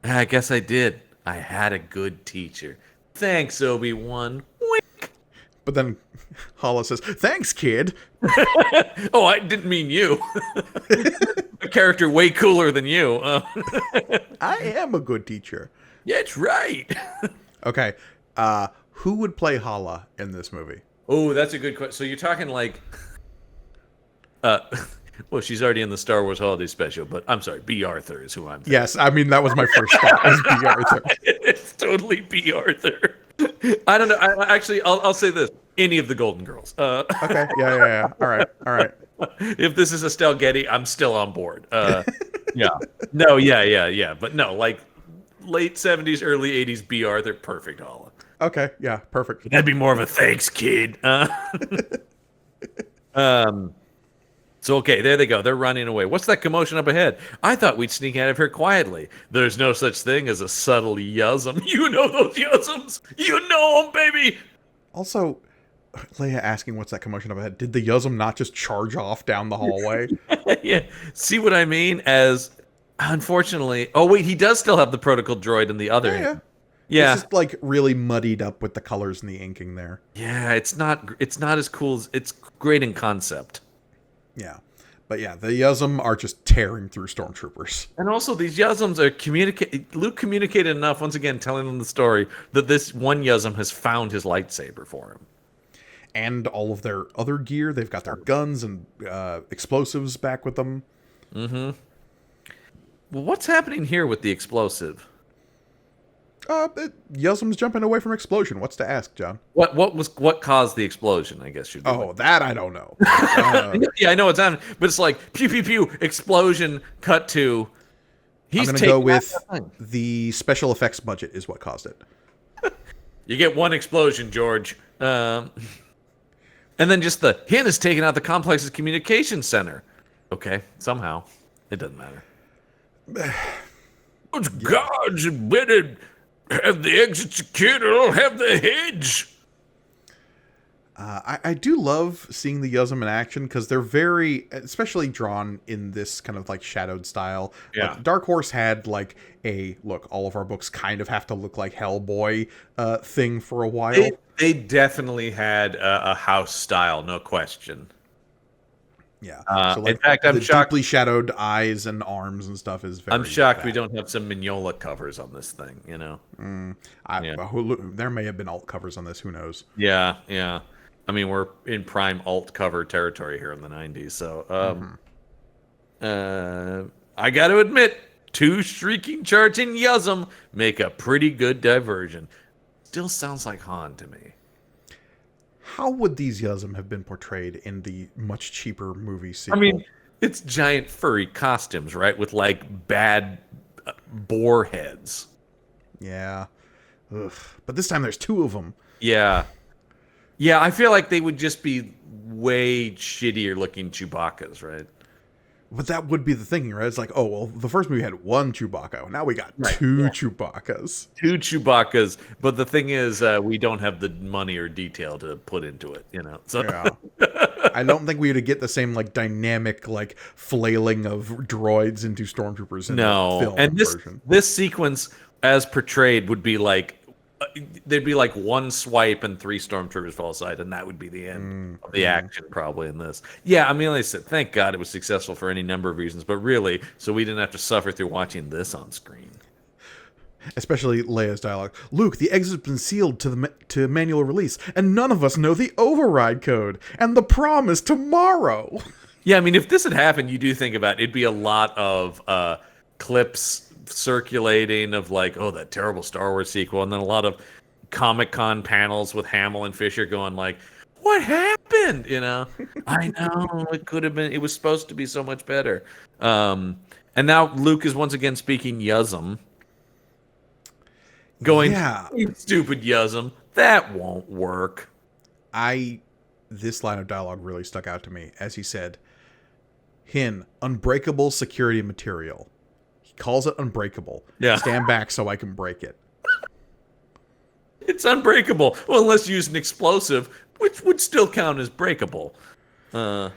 I guess I did. I had a good teacher. Thanks, Obi-Wan. Wink. But then Hala says, thanks, kid. Oh, I didn't mean you. A character way cooler than you. I am a good teacher. Yeah, it's right. Okay, who would play Hala in this movie? Oh, that's a good question. So you're talking like... well, she's already in the Star Wars Holiday Special, but I'm sorry, B. Arthur is who I'm thinking. Yes, I mean, that was my first thought, was B. Arthur. It's totally B. Arthur. I don't know. I'll say this. Any of the Golden Girls. Okay, yeah. All right. If this is Estelle Getty, I'm still on board. Yeah. No, yeah. But no, like late 70s, early 80s B. Arthur, perfect Hala. Okay, yeah, perfect. That'd be more of a thanks, kid. So, okay, there they go. They're running away. What's that commotion up ahead? I thought we'd sneak out of here quietly. There's no such thing as a subtle Yuzum. You know those Yuzums. You know them, baby. Also, Leia asking what's that commotion up ahead. Did the Yuzum not just charge off down the hallway? Yeah. See what I mean? As unfortunately, oh wait, he does still have the protocol droid in the other Yeah, yeah. hand. It's Yeah. just like really muddied up with the colors and the inking there. Yeah, it's not as cool as it's great in concept. Yeah. But yeah, the Yuzum are just tearing through stormtroopers. And also these Yuzums are Luke communicated enough, once again telling them the story, that this one Yuzum has found his lightsaber for him. And all of their other gear. They've got their guns and explosives back with them. Mm-hmm. Well, what's happening here with the explosive? Yuzum's jumping away from explosion. What's to ask, John? What caused the explosion? I guess you'd. Oh, that I don't know. Yeah, I know it's on, but it's like pew pew pew explosion. Cut to. I'm going to go with the special effects budget is what caused it. You get one explosion, George, and then just the Hin has taken out the complex's communication center. Okay, somehow it doesn't matter. Those guards better have the exit secured, or I'll have the hedge. I do love seeing the Yuzum in action because they're very, especially drawn in this kind of like shadowed style. Yeah. Like Dark Horse had like a look. All of our books kind of have to look like Hellboy thing for a while. They definitely had a house style, no question. Yeah. So like in fact, I'm shocked. Deeply shadowed eyes and arms and stuff is very. I'm shocked bad. we don't have some Mignola covers on this thing. You know. There may have been alt covers on this. Who knows? Yeah, yeah. I mean, we're in prime alt cover territory here in the 90s. So, I got to admit, 2 shrieking charging Yuzum make a pretty good diversion. Still sounds like Han to me. How would these Yuzum have been portrayed in the much cheaper movie sequel? I mean, it's giant furry costumes, right? With like bad boar heads. Yeah. Ugh. But this time there's 2 of them. Yeah. Yeah, I feel like they would just be way shittier looking Chewbacca's, right? But that would be the thinking, right? It's like, oh, well, the first movie had 1 Chewbacca. Now we got 2 Chewbaccas. 2 Chewbaccas. But the thing is, we don't have the money or detail to put into it, you know? So. Yeah. I don't think we would get the same, like, dynamic, like, flailing of droids into stormtroopers in the film and version. This sequence, as portrayed, would be like, there'd be like 1 swipe and 3 stormtroopers fall aside, and that would be the end of the action probably in this. Yeah, I mean, like I said, thank God it was successful for any number of reasons, but really, so we didn't have to suffer through watching this on screen. Especially Leia's dialogue. Luke, the exit's been sealed to manual release, and none of us know the override code, and the prom is tomorrow. Yeah, I mean, if this had happened, you do think about it, it'd be a lot of clips circulating of like, oh, that terrible Star Wars sequel, and then a lot of Comic-Con panels with Hamill and Fisher going like, what happened? You know, I know it could have been. It was supposed to be so much better. And now Luke is once again speaking Yuzum, going, yeah, you stupid Yuzum, that won't work. This line of dialogue really stuck out to me as he said, Hin, unbreakable security material. He calls it unbreakable. Yeah. Stand back so I can break it. It's unbreakable. Well, unless you use an explosive, which would still count as breakable. Not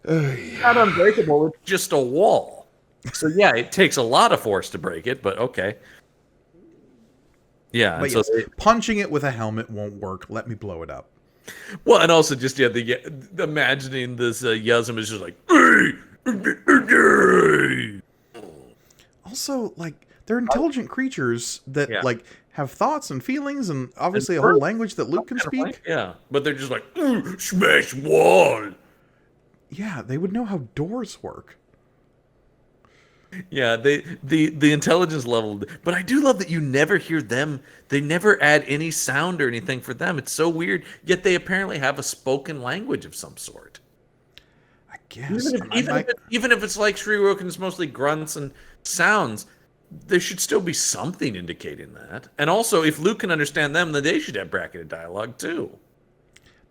unbreakable, it's just a wall. So yeah, it takes a lot of force to break it, but okay. Yeah, but yes, punching it with a helmet won't work. Let me blow it up. Well, and also just the imagining this Yuzum is just like, also, like, they're intelligent creatures that like have thoughts and feelings and obviously a whole language that Luke can speak. Yeah, but they're just like, smash wall. Yeah, they would know how doors work. Yeah, the intelligence level, but I do love that you never hear them. They never add any sound or anything for them. It's so weird. Yet they apparently have a spoken language of some sort. I guess. Even if it's like Shrirook and it's mostly grunts and sounds, there should still be something indicating that. And also, if Luke can understand them, then they should have bracketed dialogue too.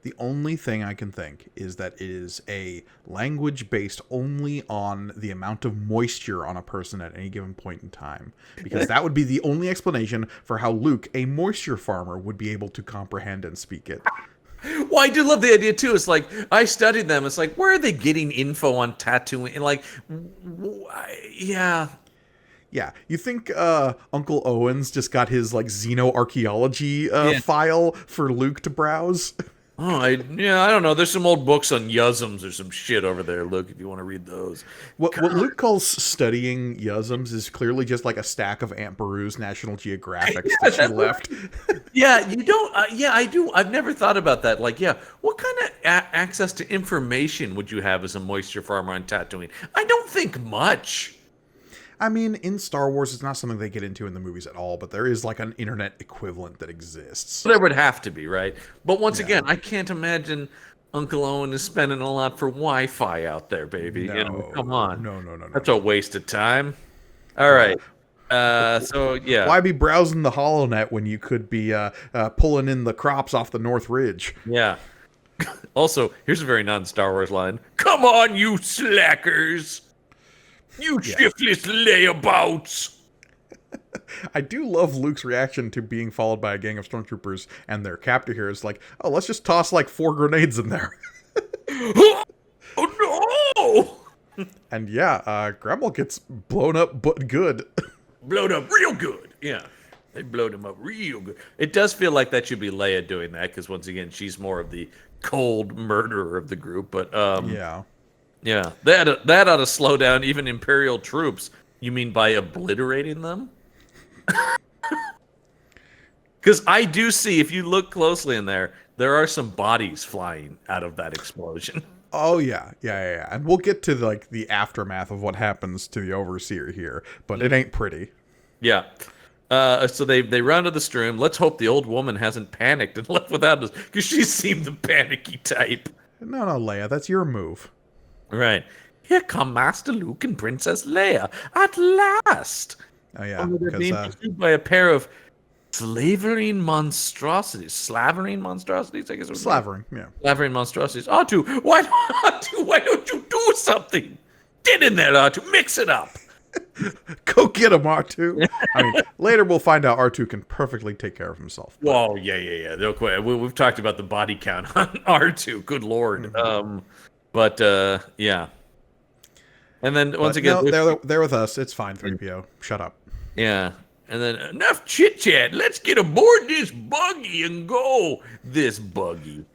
The only thing I can think is that it is a language based only on the amount of moisture on a person at any given point in time. Because that would be the only explanation for how Luke, a moisture farmer, would be able to comprehend and speak it. Well, I do love the idea too. It's like I studied them. It's like where are they getting info on Tatooine? And like, yeah, Yeah, you think Uncle Owen's just got his like xenoarchaeology yeah. file for Luke to browse? Oh, I don't know. There's some old books on Yuzums or some shit over there. Look, if you want to read those. What Luke calls studying Yuzums is clearly just like a stack of Aunt Beru's National Geographics that she left. Yeah, you don't. Yeah, I do. I've never thought about that. Like, yeah, what kind of access to information would you have as a moisture farmer on Tatooine? I don't think much. I mean, in Star Wars, it's not something they get into in the movies at all, but there is like an internet equivalent that exists. There would have to be, right? But once Yeah. again, I can't imagine Uncle Owen is spending a lot for Wi-Fi out there, baby. You know, come on. No. That's a waste of time. All right. So yeah. Why be browsing the HoloNet when you could be pulling in the crops off the North Ridge? Yeah. Also, here's a very non-Star Wars line. Come on, you slackers! You shiftless layabouts! I do love Luke's reaction to being followed by a gang of stormtroopers and their captor here is like, oh, let's just toss like 4 grenades in there. Oh no! And yeah, Gremel gets blown up but good. Blowed up real good. Yeah. They blowed him up real good. It does feel like that should be Leia doing that, because once again, she's more of the cold murderer of the group. But Yeah. yeah, that ought to slow down even Imperial troops. You mean by obliterating them? Because I do see, if you look closely in there, there are some bodies flying out of that explosion. Oh yeah. And we'll get to like the aftermath of what happens to the Overseer here, but it ain't pretty. Yeah. So they run to the stream. Let's hope the old woman hasn't panicked and left without us, because she seemed the panicky type. No, Leia, that's your move. Right. Here come Master Luke and Princess Leia at last. Oh yeah, Only they're being because pursued by a pair of slavering monstrosities. Slavering monstrosities, I guess. slavering, yeah. Slavering monstrosities. R2, why don't you do something? Get in there, R2. Mix it up. Go get him, R2. I mean, later we'll find out R2 can perfectly take care of himself. But Whoa, yeah. No, we've talked about the body count on R2. Good lord. Yeah. And then once again, no, they're with us. It's fine, 3PO. Shut up. yeah. And then enough chit chat. Let's get aboard this buggy and go. This buggy.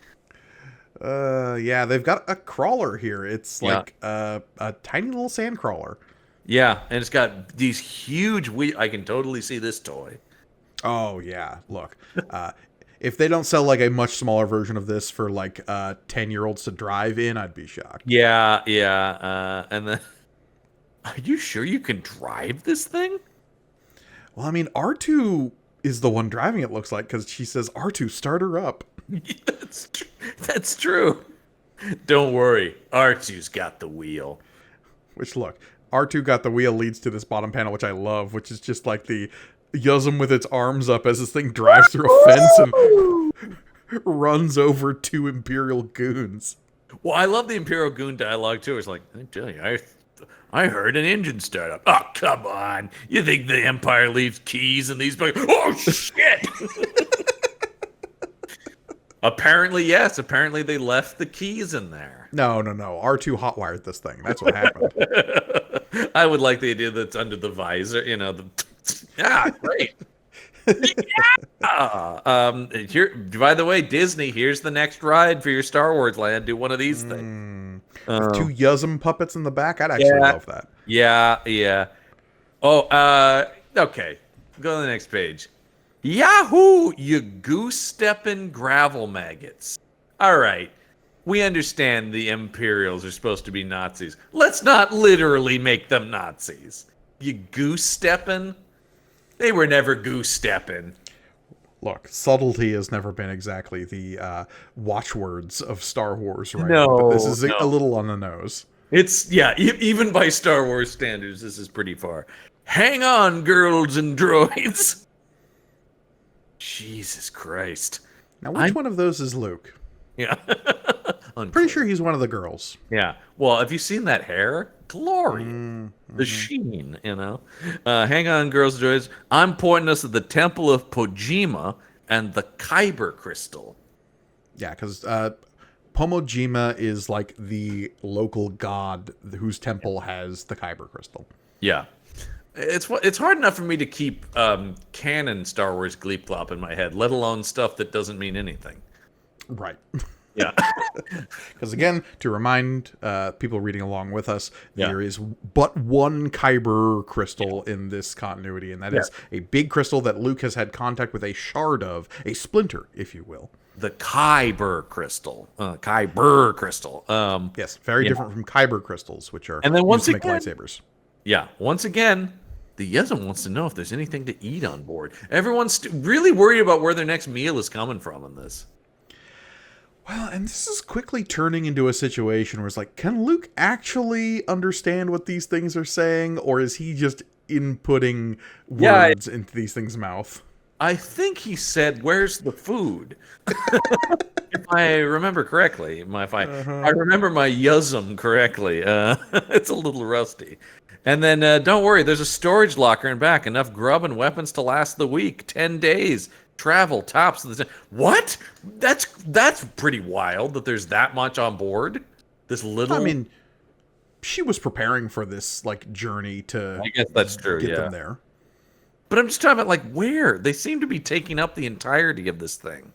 Yeah, they've got a crawler here. It's like a tiny little sand crawler. Yeah, and it's got these huge I can totally see this toy. Oh yeah, look. If they don't sell like a much smaller version of this for like 10-year-olds to drive in, I'd be shocked. Yeah. And then, are you sure you can drive this thing? Well, I mean, R2 is the one driving it, looks like, because she says, R2, start her up. That's true. Don't worry, R2's got the wheel. Which, look, R2 got the wheel leads to this bottom panel, which I love, which is just like the Yuzum with its arms up as this thing drives through a fence and runs over 2 Imperial goons. Well, I love the Imperial goon dialogue too. It's like, I tell you, I heard an engine start up. Oh, come on. You think the Empire leaves keys in these bugs? Oh, shit! Apparently, yes. Apparently, they left the keys in there. No. R2 hotwired this thing. That's what happened. I would like the idea that's under the visor. You know, yeah, great. Yeah. Here, by the way, Disney, here's the next ride for your Star Wars land. Do one of these things. 2 Yuzum puppets in the back. I'd actually love that. Yeah. Oh, okay. Go to the next page. Yahoo! You goose-stepping gravel maggots. All right. We understand the Imperials are supposed to be Nazis. Let's not literally make them Nazis. You goose-stepping? They were never goose-stepping. Look, subtlety has never been exactly the watchwords of Star Wars, right? No, but this is a little on the nose. It's, yeah, even by Star Wars standards, this is pretty far. Hang on, girls and droids. Jesus Christ. Now, which one of those is Luke? Yeah. Pretty sure he's one of the girls. Yeah. Well, have you seen that hair? Glory. The sheen, you know. Hang on, girls and droids. I'm pointing us at the Temple of Pojima and the Kyber Crystal. Yeah, because Pomojima is like the local god whose temple has the Kyber crystal. Yeah. It's hard enough for me to keep canon Star Wars gleep glop in my head, let alone stuff that doesn't mean anything. Right. Yeah. Because again, to remind people reading along with us, Yeah. there is but one Kyber crystal in this continuity, and that is a big crystal that Luke has had contact with a shard of, a splinter, if you will. The Kyber crystal. Kyber crystal. Yes, very different from Kyber crystals, which are and then used to make lightsabers. Yeah, once again, the Yezin wants to know if there's anything to eat on board. Everyone's really worried about where their next meal is coming from in this. Well, and this is quickly turning into a situation where it's like, can Luke actually understand what these things are saying, or is he just inputting words into these things' mouth? I think he said, "Where's the food?" If I remember correctly, if I remember my Yuzum correctly, it's a little rusty. And then, don't worry, there's a storage locker in back, enough grub and weapons to last the week, 10 days. Travel tops. What? That's pretty wild that there's that much on board. This little. I mean, she was preparing for this like journey to. I guess that's true. Get them there. But I'm just talking about like where they seem to be taking up the entirety of this thing.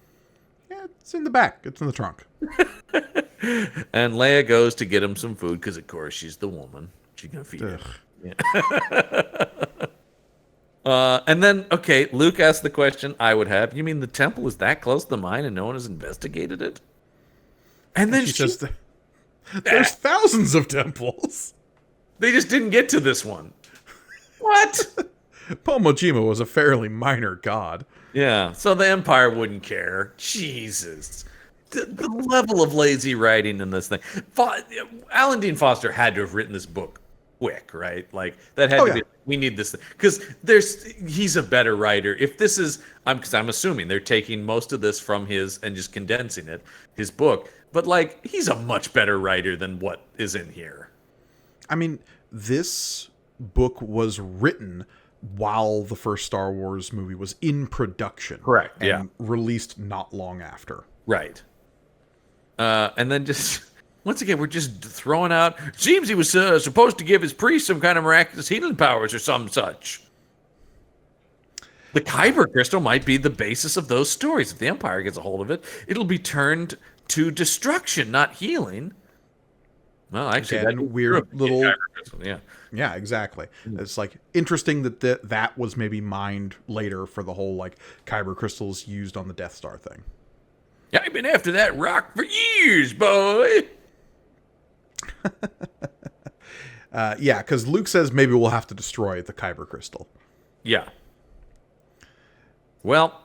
Yeah, it's in the back. It's in the trunk. And Leia goes to get him some food because, of course, she's the woman. She's gonna feed him. Yeah. And then, okay, Luke asked the question I would have. You mean the temple is that close to the mine and no one has investigated it? And then she says, there's thousands of temples. They just didn't get to this one. What? Pomojima was a fairly minor god. Yeah, so the Empire wouldn't care. Jesus. The level of lazy writing in this thing. Alan Dean Foster had to have written this book quick, right? Like that had to be. We need this because he's a better writer. If this is, because I'm assuming they're taking most of this from his and just condensing it, his book. But like, he's a much better writer than what is in here. I mean, this book was written while the first Star Wars movie was in production, correct? And released not long after, right? And then just. Once again, we're just throwing out. Seems he was supposed to give his priest some kind of miraculous healing powers or some such. The Kyber crystal might be the basis of those stories. If the Empire gets a hold of it, it'll be turned to destruction, not healing. Well, actually, that weird little. Yeah. Yeah, exactly. It's like interesting that that was maybe mined later for the whole like Kyber crystals used on the Death Star thing. I've been after that rock for years, boy. Yeah, because Luke says maybe we'll have to destroy the Kyber crystal. Yeah. Well,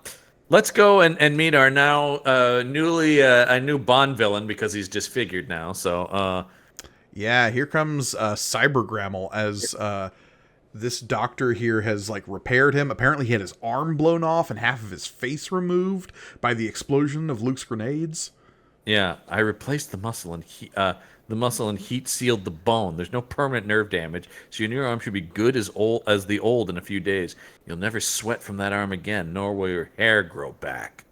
let's go and meet our now a new Bond villain because he's disfigured now. So yeah, here comes Cyber Grammel as this doctor here has like repaired him. Apparently he had his arm blown off and half of his face removed by the explosion of Luke's grenades. Yeah, I replaced the muscle and heat sealed the bone. There's no permanent nerve damage, so your new arm should be good as the old in a few days. You'll never sweat from that arm again, nor will your hair grow back.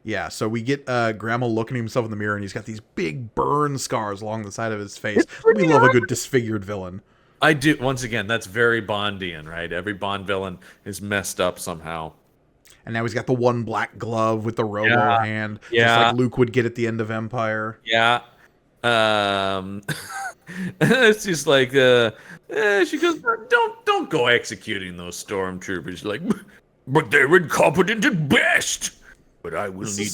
Yeah, so we get Grammel looking at himself in the mirror, and he's got these big burn scars along the side of his face. We love a good disfigured villain. I do. Once again, that's very Bondian, right? Every Bond villain is messed up somehow. And now he's got the one black glove with the robo hand, just like Luke would get at the end of Empire. Yeah. It's just like she goes, don't go executing those stormtroopers. She's like, but they're incompetent at best. But I will need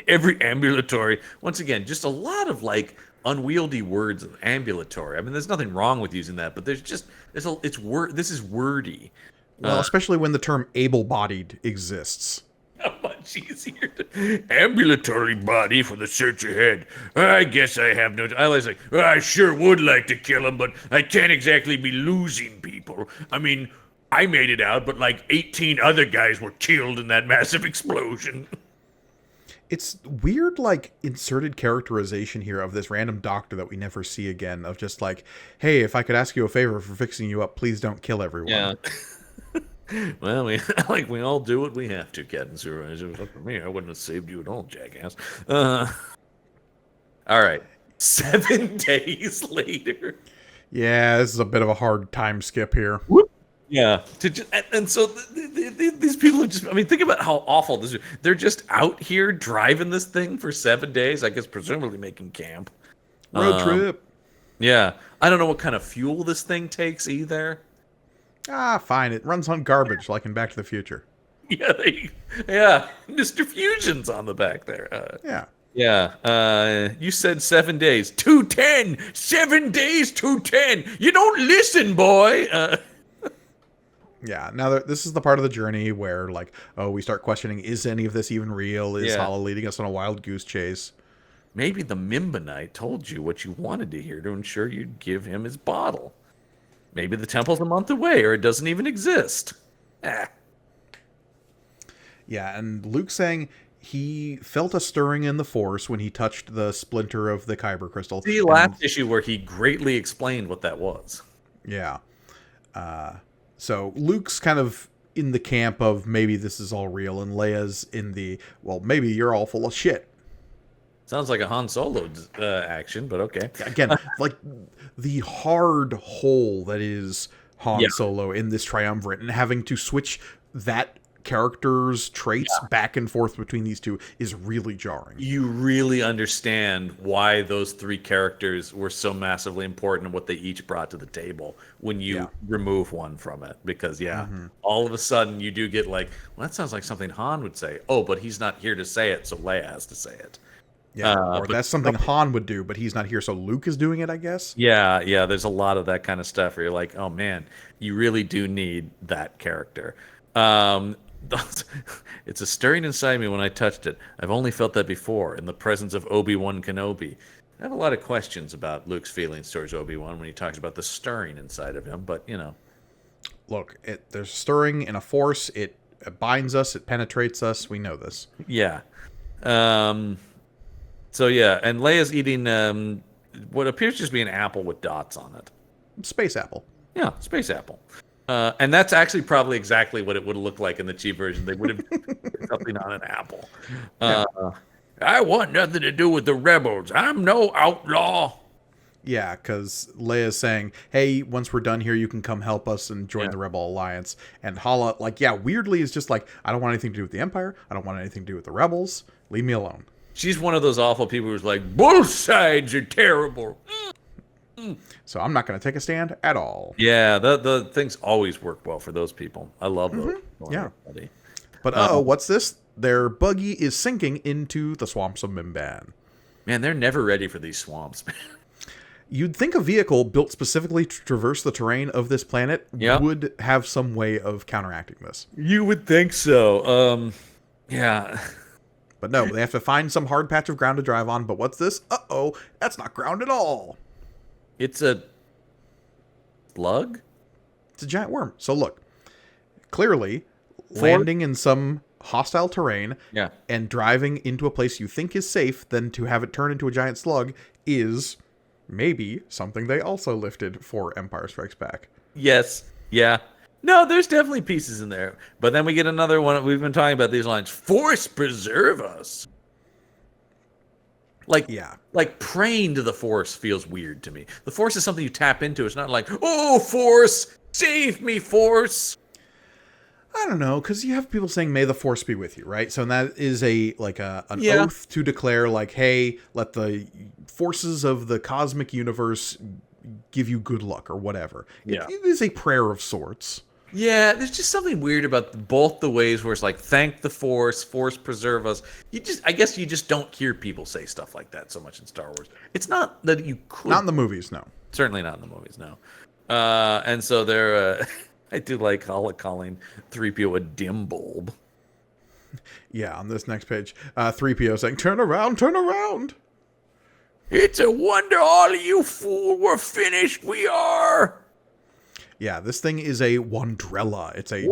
every ambulatory. Once again, just a lot of like unwieldy words of ambulatory. I mean, there's nothing wrong with using that, but there's just this is wordy. Well, especially when the term able-bodied exists. How much easier ambulatory body for the search ahead. I guess I have no. I was like, I sure would like to kill him, but I can't exactly be losing people. I mean, I made it out, but like 18 other guys were killed in that massive explosion. It's weird, like, inserted characterization here of this random doctor that we never see again, of just like, hey, if I could ask you a favor for fixing you up, please don't kill everyone. Yeah. Well, we we all do what we have to, Captain Surprise. If it was up to me, I wouldn't have saved you at all, jackass. All right. 7 days later. Yeah, this is a bit of a hard time skip here. Whoop. Yeah. And so these people are just, I mean, think about how awful this is. They're just out here driving this thing for 7 days, I guess, presumably making camp. Road trip. Yeah. I don't know what kind of fuel this thing takes either. Ah, fine. It runs on garbage, like in Back to the Future. Yeah. Yeah. Mr. Fusion's on the back there. Yeah. Yeah. You said 7 days. 210. 7 days, 210. You don't listen, boy. Yeah. Now, this is the part of the journey where, like, oh, we start questioning, is any of this even real? Is Hala leading us on a wild goose chase? Maybe the Mimbonite told you what you wanted to hear to ensure you'd give him his bottle. Maybe the temple's a month away, or it doesn't even exist. Yeah, and Luke saying he felt a stirring in the Force when he touched the splinter of the Kyber crystal. The last issue where he greatly explained what that was. Yeah. So Luke's kind of in the camp of maybe this is all real, and Leia's in the, well, maybe you're all full of shit. Sounds like a Han Solo action, but okay. Again, like the hard hole that is Han Solo in this triumvirate, and having to switch that character's traits back and forth between these two is really jarring. You really understand why those three characters were so massively important and what they each brought to the table when you remove one from it. Because, all of a sudden you do get like, well, that sounds like something Han would say. Oh, but he's not here to say it, so Leia has to say it. Yeah, or that's something Han would do, but he's not here, so Luke is doing it, I guess. Yeah, there's a lot of that kind of stuff where you're like, oh man, you really do need that character. It's a stirring inside me when I touched it. I've only felt that before, in the presence of Obi-Wan Kenobi. I have a lot of questions about Luke's feelings towards Obi-Wan when he talks about the stirring inside of him, but, Look, there's stirring in a Force, it binds us, it penetrates us, we know this. Yeah. So yeah, and Leia's eating what appears to just be an apple with dots on it. Space apple. Yeah, space apple. And that's actually probably exactly what it would have looked like in the cheap version. They would have put something on an apple. I want nothing to do with the rebels. I'm no outlaw. Yeah, because Leia's saying, hey, once we're done here, you can come help us and join the Rebel Alliance. And Hala, weirdly is just like, I don't want anything to do with the Empire. I don't want anything to do with the Rebels. Leave me alone. She's one of those awful people who's like, both sides are terrible. So I'm not going to take a stand at all. Yeah, the things always work well for those people. I love those people. Yeah. But what's this? Their buggy is sinking into the swamps of Mimban. Man, they're never ready for these swamps. You'd think a vehicle built specifically to traverse the terrain of this planet would have some way of counteracting this. You would think so. Yeah. But no, they have to find some hard patch of ground to drive on. But what's this? Uh-oh, that's not ground at all. It's a slug? It's a giant worm. So look, clearly landing in some hostile terrain and driving into a place you think is safe, then to have it turn into a giant slug is maybe something they also lifted for Empire Strikes Back. Yes. Yeah. No, there's definitely pieces in there. But then we get another one. We've been talking about these lines. Force preserve us. Like praying to the Force feels weird to me. The Force is something you tap into. It's not like, oh, Force, save me, Force. I don't know, because you have people saying, may the Force be with you, right? So that is an oath to declare, like, hey, let the forces of the cosmic universe give you good luck or whatever. Yeah. It is a prayer of sorts. Yeah, there's just something weird about both the ways where it's like, thank the Force preserve us. I guess you just don't hear people say stuff like that so much in Star Wars. It's not that you could. Not in the movies, no. Certainly not in the movies, no. And so they're, I do like calling 3PO a dim bulb. Yeah, on this next page, 3PO saying, turn around, turn around. It's a wonder all of you fool we're finished, we are. Yeah, this thing is a Wandrella. It's a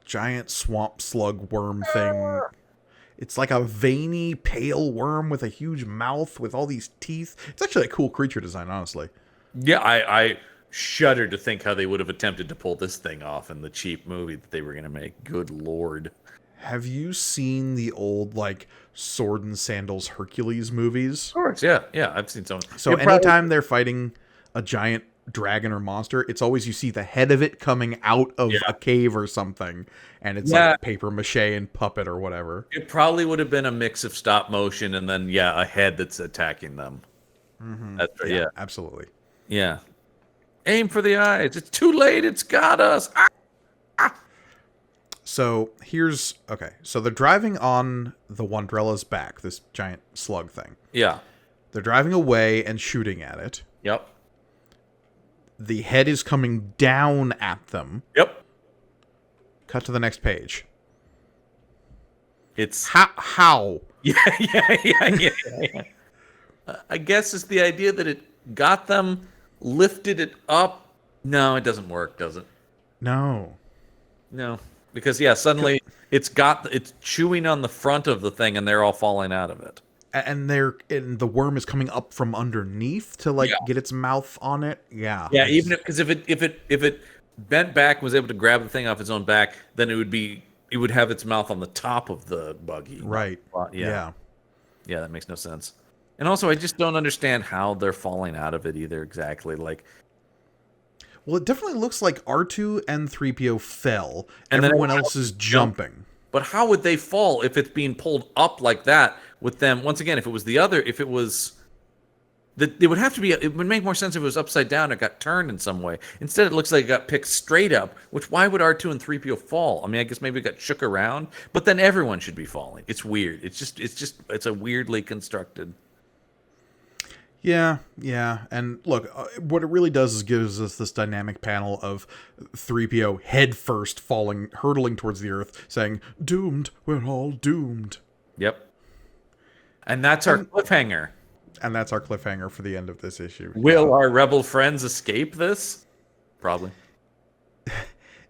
giant swamp slug worm thing. It's like a veiny, pale worm with a huge mouth with all these teeth. It's actually a cool creature design, honestly. Yeah, shudder to think how they would have attempted to pull this thing off in the cheap movie that they were going to make. Good Lord. Have you seen the old, like, Sword and Sandals Hercules movies? Of course, yeah. Yeah, I've seen some. So anytime they're fighting a giant dragon or monster, it's always you see the head of it coming out of a cave or something, and it's like paper mache and puppet or whatever. It probably would have been a mix of stop motion and then, a head that's attacking them. Mm-hmm. That's right, yeah. Absolutely. Yeah. Aim for the eyes. It's too late. It's got us. So so they're driving on the Wandrella's back, this giant slug thing. Yeah. They're driving away and shooting at it. Yep. The head is coming down at them. Yep. Cut to the next page. It's how? Yeah. I guess it's the idea that it got them, lifted it up. No, it doesn't work, does it? No. Because suddenly it's chewing on the front of the thing, and they're all falling out of it. And the worm is coming up from underneath to get its mouth on it. Yeah. Yeah, even because if it bent back and was able to grab the thing off its own back, then it would have its mouth on the top of the buggy. Right. Yeah, that makes no sense. And also, I just don't understand how they're falling out of it either. Exactly, like. Well, it definitely looks like R2 and 3PO fell, and everyone else is jumping. But how would they fall if it's being pulled up like that with them? Once again, it would make more sense if it was upside down or got turned in some way. Instead, it looks like it got picked straight up, which why would R2 and 3PO fall? I mean, I guess maybe it got shook around, but then everyone should be falling. It's weird. It's a weirdly constructed. Yeah. And look, what it really does is gives us this dynamic panel of 3PO head first hurtling towards the earth, saying, "Doomed, we're all doomed." Yep. And that's our cliffhanger. And that's our cliffhanger for the end of this issue. Will our rebel friends escape this? Probably.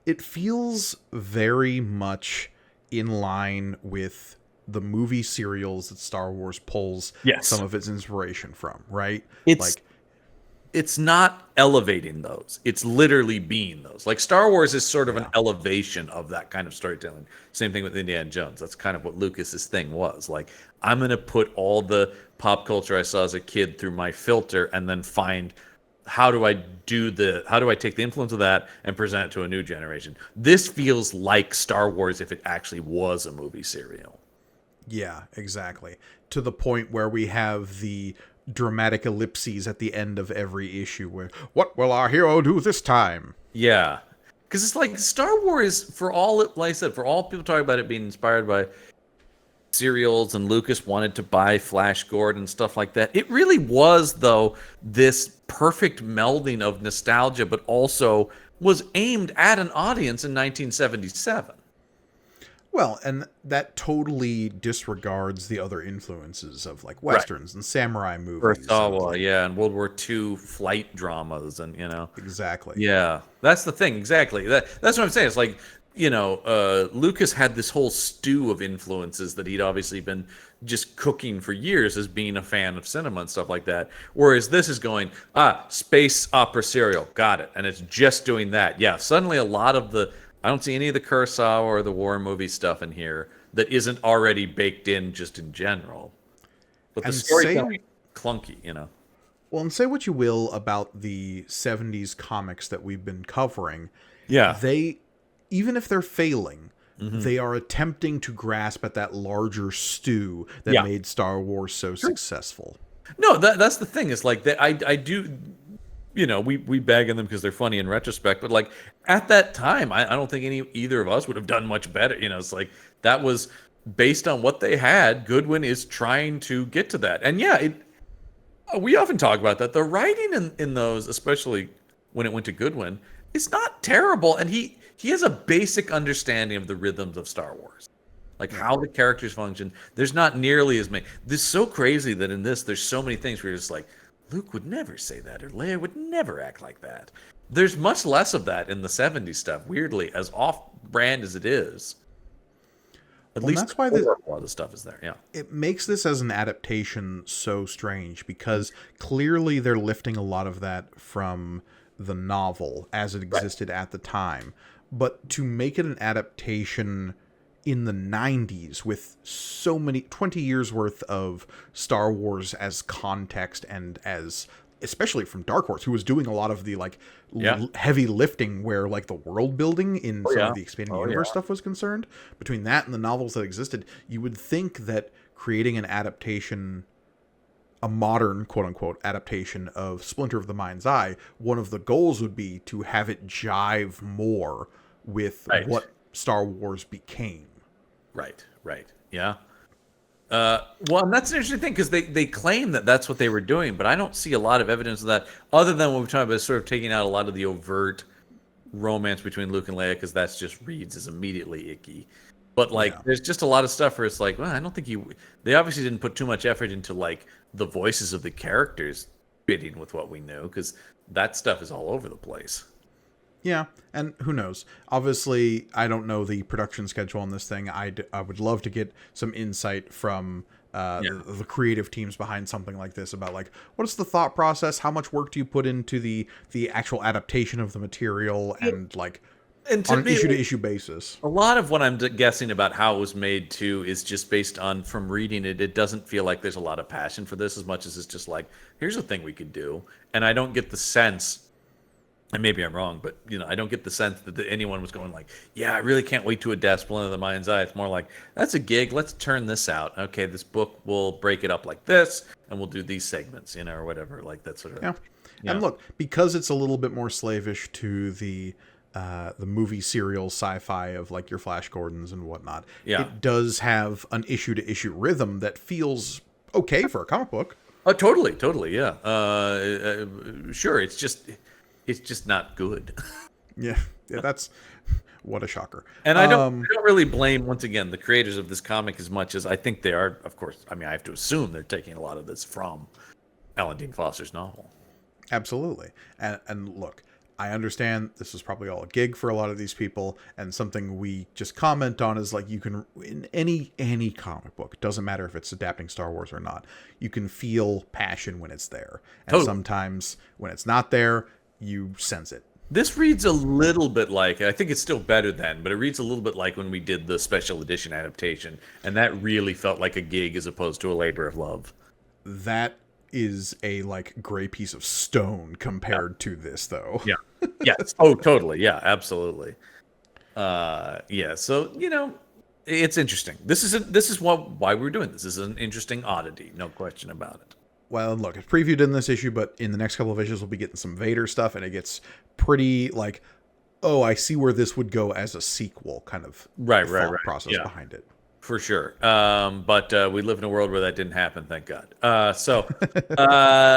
It feels very much in line with the movie serials that Star Wars pulls some of its inspiration from, right? It's not elevating those. It's literally being those. Like Star Wars is sort of an elevation of that kind of storytelling. Same thing with Indiana Jones. That's kind of what Lucas's thing was. Like, I'm going to put all the pop culture I saw as a kid through my filter and then find how do I take the influence of that and present it to a new generation. This feels like Star Wars if it actually was a movie serial. Yeah, exactly. To the point where we have the dramatic ellipses at the end of every issue where, what will our hero do this time? Yeah. Because it's like Star Wars, for all people talking about it being inspired by serials and Lucas wanted to buy Flash Gordon and stuff like that, it really was, though, this perfect melding of nostalgia, but also was aimed at an audience in 1977. Well, and that totally disregards the other influences of like westerns and samurai movies. And World War II flight dramas, and exactly. Yeah, that's the thing. Exactly. That's what I'm saying. It's like Lucas had this whole stew of influences that he'd obviously been just cooking for years as being a fan of cinema and stuff like that. Whereas this is going space opera serial, got it, and it's just doing that. Yeah, suddenly a lot of the. I don't see any of the Kurosawa or the war movie stuff in here that isn't already baked in just in general. But the storytelling clunky, Well, and say what you will about the 70s comics that we've been covering. Yeah. Even if they're failing, they are attempting to grasp at that larger stew that made Star Wars so successful. No, that's the thing. Is like that I do... we bag on them because they're funny in retrospect, but like at that time, I don't think either of us would have done much better. It's like that was based on what they had. Goodwin is trying to get to that, and we often talk about that. The writing in those, especially when it went to Goodwin, is not terrible, and he has a basic understanding of the rhythms of Star Wars, like how the characters function. There's not nearly as many. This is so crazy that in this, there's so many things where you're just like, Luke would never say that, or Leia would never act like that. There's much less of that in the 70s stuff, weirdly, as off-brand as it is. At least that's why a lot of the stuff is there, yeah. It makes this as an adaptation so strange, because clearly they're lifting a lot of that from the novel as it existed at the time, but to make it an adaptation in the 90s with so many 20 years worth of Star Wars as context, and as especially from Dark Horse, who was doing a lot of the like heavy lifting where like the world building in some of the expanded universe stuff was concerned. Between that and the novels that existed, you would think that creating an adaptation, a modern quote unquote adaptation of Splinter of the Mind's Eye, one of the goals would be to have it jive more with what Star Wars became. Right. Yeah. Well, and that's an interesting thing, because they claim that that's what they were doing, but I don't see a lot of evidence of that, other than what we're talking about, sort of taking out a lot of the overt romance between Luke and Leia, because that's just reads as immediately icky. But like, there's just a lot of stuff where it's like, well, I don't think they obviously didn't put too much effort into like the voices of the characters fitting with what we knew, because that stuff is all over the place. Yeah, and who knows? Obviously, I don't know the production schedule on this thing. I would love to get some insight from the creative teams behind something like this, about like, what's the thought process? How much work do you put into the actual adaptation of the material, and like on an issue-to-issue basis? A lot of what I'm guessing about how it was made, too, is just based on, from reading it, it doesn't feel like there's a lot of passion for this, as much as it's just like, here's a thing we could do. And I don't get the sense, and maybe I'm wrong, but I don't get the sense that anyone was going like, yeah, I really can't wait to adapt Splinter of the Mind's Eye. It's more like, that's a gig. Let's turn this out. Okay, this book, we'll break it up like this, and we'll do these segments, or whatever, like that sort of. Yeah. And look, because it's a little bit more slavish to the movie serial sci-fi of like your Flash Gordons and whatnot, it does have an issue-to-issue rhythm that feels okay for a comic book. Oh, totally, yeah. Sure, it's just not good. Yeah, that's what a shocker. And I don't really blame, once again, the creators of this comic as much as I think they are. Of course, I mean, I have to assume they're taking a lot of this from Alan Dean Foster's novel. Absolutely. And look, I understand this is probably all a gig for a lot of these people, and something we just comment on is like, you can, in any comic book, it doesn't matter if it's adapting Star Wars or not, you can feel passion when it's there. And sometimes when it's not there, you sense it. This reads a little bit like, I think it's still better than, but it reads a little bit like when we did the special edition adaptation, and that really felt like a gig as opposed to a labor of love. That is a like gray piece of stone compared to this, though. Yeah. Yes. Oh, totally. Yeah, absolutely. Yeah. So, it's interesting. This is why we're doing this. This is an interesting oddity, no question about it. Well, look, it's previewed in this issue, but in the next couple of issues, we'll be getting some Vader stuff, and it gets pretty like, oh, I see where this would go as a sequel, kind of right process behind it. For sure. But we live in a world where that didn't happen, thank God. So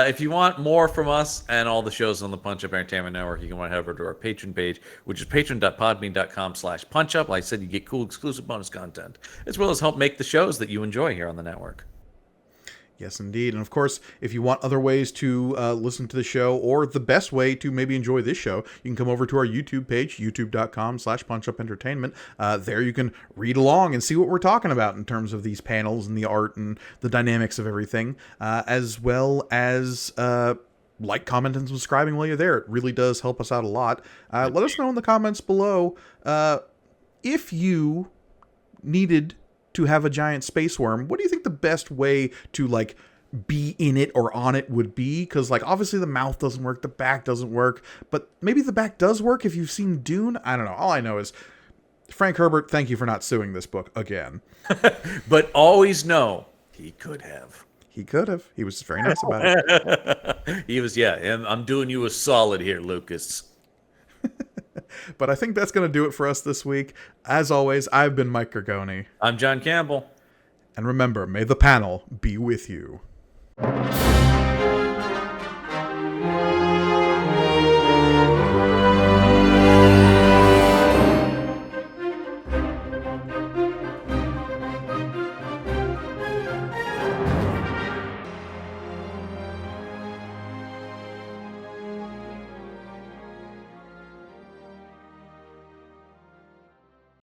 if you want more from us and all the shows on the Punch Up Entertainment Network, you can head over to our Patreon page, which is patreon.podbean.com/punchup. Like I said, you get cool exclusive bonus content, as well as help make the shows that you enjoy here on the network. Yes, indeed. And of course, if you want other ways to listen to the show, or the best way to maybe enjoy this show, you can come over to our YouTube page, youtube.com/punchupentertainment. There you can read along and see what we're talking about in terms of these panels and the art and the dynamics of everything, as well as like, comment, and subscribing while you're there. It really does help us out a lot. Let us know in the comments below if you needed to have a giant space worm, what do you think the best way to like be in it or on it would be? Because like, obviously the mouth doesn't work, the back doesn't work, but maybe the back does work if you've seen Dune. I don't know. All I know is, Frank Herbert, thank you for not suing this book again. But always know, he could have. He could have. He was very nice about it. He was, yeah. And I'm doing you a solid here, Lucas. But I think that's going to do it for us this week. As always, I've been Mike Gargoni. I'm John Campbell. And remember, may the panel be with you.